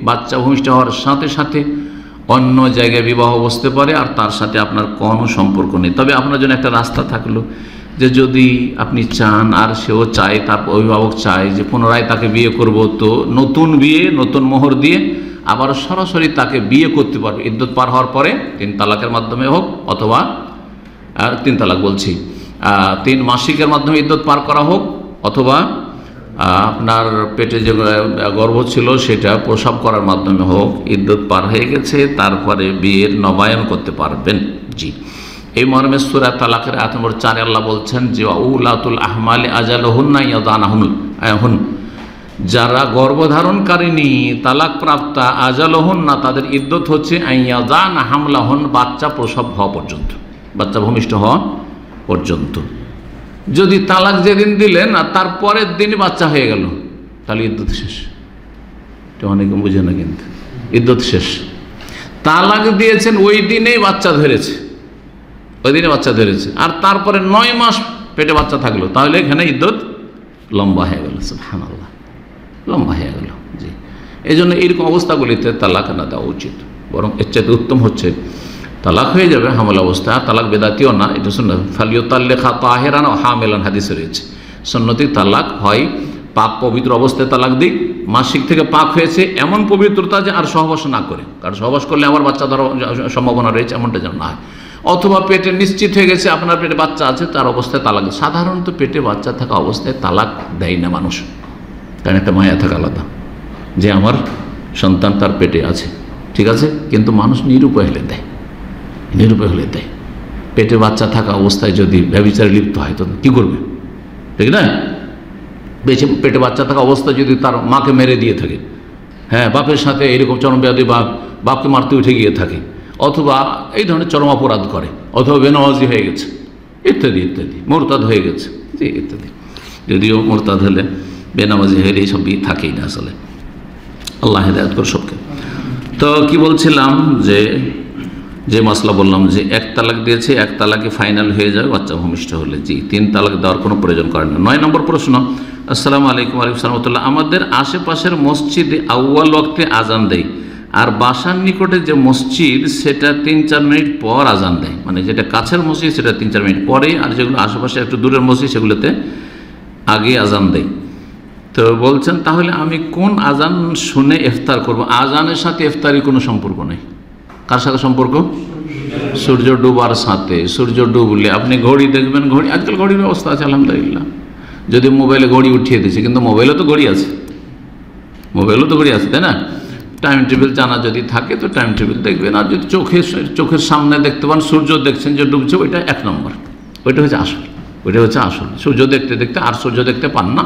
বাচ্চা ভূমিষ্ঠ হওয়ার সাথে সাথে অন্য জায়গায় বিবাহ বসতে পারে, আর তার সাথে আপনার কোনো সম্পর্ক নেই। তবে আপনার জন্য একটা রাস্তা থাকলো যে যদি আপনি চান আর সেও চায়, তার অভিভাবক চায় যে পুনরায় তাকে বিয়ে করব, তো নতুন বিয়ে, নতুন মোহর দিয়ে আবার সরাসরি তাকে বিয়ে করতে পারবে ইদ্যত পার হওয়ার পরে, 3 তালাকের মাধ্যমে হোক অথবা 3 তালাক বলছি 3 মাসিকের মাধ্যমে ইদ্যত পার করা হোক, অথবা আপনার পেটে যে গর্ভ ছিল সেটা প্রসব করার মাধ্যমে হোক, ইদ্যত পার হয়ে গেছে তারপরে বিয়ের নবায়ন করতে পারবেন। জি, এই মর্মে সূরা তালাকের আয়াত নম্বর 4 আল্লাহ বলছেন যে উলাতুল আহমালি আজালুহুন্না ইয়াদানাহুন, যারা গর্ভধারণকারিণী তালাক প্রাপ্তা, আজালুহুন্না তাদের ইদ্যত হচ্ছে ইয়াদানা হামলাহুন, বাচ্চা প্রসব হওয়া পর্যন্ত, বাচ্চা ভূমিষ্ঠ হওয়া পর্যন্ত। যদি তালাক যেদিন দিলেন আর তারপরের দিনই বাচ্চা হয়ে গেল, তাহলে ইদ্যত শেষ। এটা অনেকে বুঝে না, কিন্তু ইদ্যত শেষ। তালাক দিয়েছেন ওই দিনেই বাচ্চা ধরেছে, ওই দিনে বাচ্চা ধরেছে, আর তারপরে 9 মাস পেটে বাচ্চা থাকলো, তাহলে এখানে ইদ্যত লম্বা হয়ে গেল। সুবহানাল্লাহ, লম্বা হয়ে গেল। জি, এই জন্য এইরকম অবস্থাগুলিতে তালাক না দেওয়া উচিত, বরং এর চাইতে উত্তম হচ্ছে তালাক হয়ে যাবে হামলা অবস্থা, তালাক বেদাতিও না, এটা সুন্নাত। ফালিয়ুতাল্লিকা তাহিরান ও হামিলান হাদিসে রয়েছে। সুন্নতি তালাক হয় পাক পবিত্র অবস্থায় তালাক দিক, মাসিক থেকে পাক হয়েছে এমন পবিত্রতা যে আর সহবাস না করে, কারণ সহবাস করলে আমার বাচ্চা ধরার সম্ভাবনা রয়েছে, এমনটা যেন না হয়। অথবা পেটে নিশ্চিত হয়ে গেছে আপনার পেটে বাচ্চা আছে, তার অবস্থায় তালাক। সাধারণত পেটে বাচ্চা থাকা অবস্থায় তালাক দেয় না মানুষ, কারণ একটা মায়া থাকা আলাদা যে আমার সন্তান তার পেটে আছে, ঠিক আছে। কিন্তু মানুষ নিরুপায় হলে দেয়, নিরুপায় হলে দেয়। পেটে বাচ্চা থাকা অবস্থায় যদি ব্যভিচারে লিপ্ত হয় তো কী করবে, ঠিক না? পেটে বাচ্চা থাকা অবস্থায় যদি তার মাকে মেরে দিয়ে থাকে, হ্যাঁ, বাপের সাথে এরকম চরমব্যাধি বা বাপকে মারতে উঠে গিয়ে থাকে, অথবা এই ধরনের চরম অপরাধ করে, অথবা বেনামাজি হয়ে গেছে, ইত্যাদি ইত্যাদি, মোরতাদ হয়ে গেছে, জি ইত্যাদি। যদিও মোরতাদ হলে, বেনামাজি হলে এইসব থাকেই না আসলে। আল্লাহ হেদায়েত করে সবকে। তো কি বলছিলাম, যে মশলা বললাম যে 1 তালাক দিয়েছে, 1 তালাকে ফাইনাল হয়ে যাবে বাচ্চা ভূমিষ্ঠ হলে। জি, 3 তালাক দেওয়ার কোনো প্রয়োজন করে না। 9 নম্বর প্রশ্ন। আসসালামু আলাইকুম। ওয়ালাইকুম সালাম। আমাদের আশেপাশের মসজিদে আউয়াল ওয়াক্তে আজান দেয়, আর বাসার নিকটে যে মসজিদ সেটা 3-4 মিনিট পর আজান দেয়, মানে যেটা কাছের মসজিদ সেটা 3-4 মিনিট পরে, আর যেগুলো আশেপাশে একটু দূরের মসজিদ সেগুলোতে আগে আজান দেয়। তো বলছেন তাহলে আমি কোন আজান শুনে ইফতার করব? আজানের সাথে ইফতারির কোনো সম্পর্ক নেই। কার সাথে সম্পর্ক? সূর্য ডুবার সাথে। সূর্য ডুবলে আপনি ঘড়ি দেখবেন, ঘড়ি, আজকাল ঘড়ির ব্যবস্থা আছে আলহামদুলিল্লাহ, যদি মোবাইলে ঘড়ি উঠিয়ে দিচ্ছে, কিন্তু মোবাইলেও তো ঘড়ি আছে, মোবাইলেও তো ঘড়ি আছে, তাই না? টাইম টেবিল জানা যদি থাকে তো টাইম টেবিল দেখবেন, আর যদি চোখের সামনে দেখতে পান সূর্য দেখছেন যে ডুবছে, ওইটা 1 নম্বর, ওইটা হচ্ছে আসল, ওইটা হচ্ছে আসল। সূর্য দেখতে দেখতে আর সূর্য দেখতে পান না,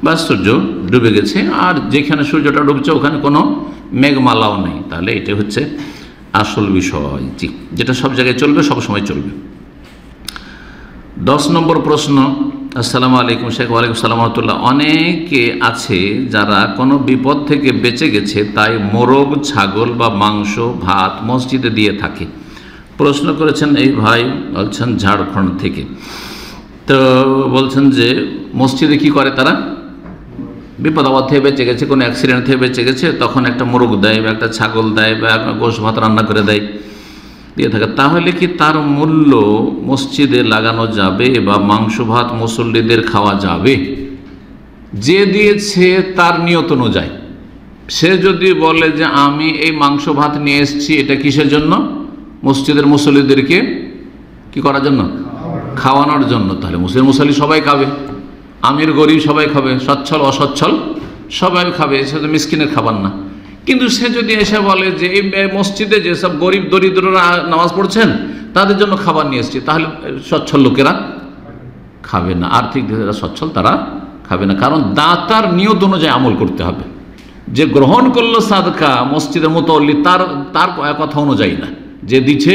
বা সূর্য ডুবে গেছে, আর যেখানে সূর্যটা ডুবছে ওখানে কোনো মেঘমালাও নেই, তাহলে এটা হচ্ছে আসল বিষয়। জি, যেটা সব জায়গায় চলবে, সব সময় চলবে। 10 নম্বর প্রশ্ন। আসসালামু আলাইকুম শেখ। ওয়ালাইকুম সালাম রহমতুল্লাহ। অনেকে আছে যারা কোনো বিপদ থেকে বেঁচে গেছে, তাই মোরগ, ছাগল বা মাংস, ভাত মসজিদে দিয়ে থাকে। প্রশ্ন করেছেন এই ভাই, বলছেন ঝাড়খণ্ড থেকে। তো বলছেন যে মসজিদে কি করে তারা? বিপদ আপদ থেকে বেঁচে গেছে, কোনো অ্যাক্সিডেন্ট থেকে বেঁচে গেছে, তখন একটা মোরগ দেয় বা একটা ছাগল দেয় বা গোশ ভাত রান্না করে দেয়, দিয়ে থাকে। তাহলে কি তার মূল্য মসজিদে লাগানো যাবে বা মাংস ভাত মুসল্লিদের খাওয়া যাবে? যে দিয়েছে তার নিয়ত অনুযায়ী। সে যদি বলে যে আমি এই মাংস ভাত নিয়ে এসেছি, এটা কিসের জন্য? মসজিদের মুসল্লিদেরকে কি করার জন্য? খাওয়ানোর জন্য। তাহলে মুসল্লি সবাই খাবে, আমির গরিব সবাই খাবে, সচ্ছল অসচ্ছল সবাই খাবে, সে তো মিসকিনের খাবার না। কিন্তু সে যদি এসে বলে যে এই মসজিদে যেসব গরিব দরিদ্ররা নামাজ পড়ছেন তাদের জন্য খাবার নিয়ে এসেছি, তাহলে সচ্ছল লোকেরা খাবে না, আর্থিক যারা সচ্ছল তারা খাবে না, কারণ দাতার নিয়ত অনুযায়ী আমল করতে হবে। যে গ্রহণ করলো সাদকা মসজিদের মুতাল্লি, তার কথা অনুযায়ী না, যে দিচ্ছে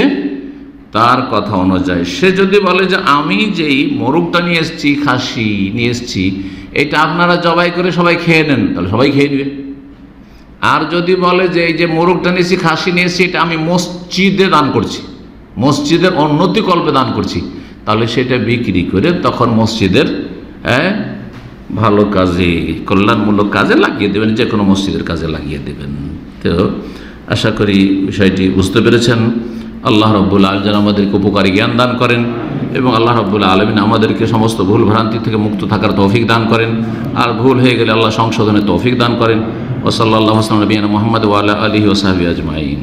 তার কথা অনুযায়ী। সে যদি বলে যে আমি যেই মোরগটা নিয়ে এসেছি, খাসি নিয়ে এসেছি, এটা আপনারা জবাই করে সবাই খেয়ে নেন, তাহলে সবাই খেয়ে নেবে, আর যদি বলে যে এই যে মোরগটা নিয়েছি, খাসি নিয়েছি, এটা আমি মসজিদে দান করছি, মসজিদের উন্নতি কল্পে দান করছি, তাহলে সেটা বিক্রি করে তখন মসজিদের ভালো কাজে, কল্যাণমূলক কাজে লাগিয়ে দেবেন, যে কোনো মসজিদের কাজে লাগিয়ে দেবেন। তো আশা করি বিষয়টি বুঝতে পেরেছেন। আল্লাহ রাব্বুল আলামিন যেন আমাদেরকে উপকারী জ্ঞান দান করেন এবং আল্লাহ রাব্বুল আলামিন আমাদেরকে সমস্ত ভুল ভ্রান্তি থেকে মুক্ত থাকার তৌফিক দান করেন, আর ভুল হয়ে গেলে আল্লাহ সংশোধনের তৌফিক দান করেন। ওয়া সাল্লাল্লাহু আলা নবিয়িনা মুহাম্মদ ওয়া আলা আলিহি ওয়া সাহবিহি আজমাইন।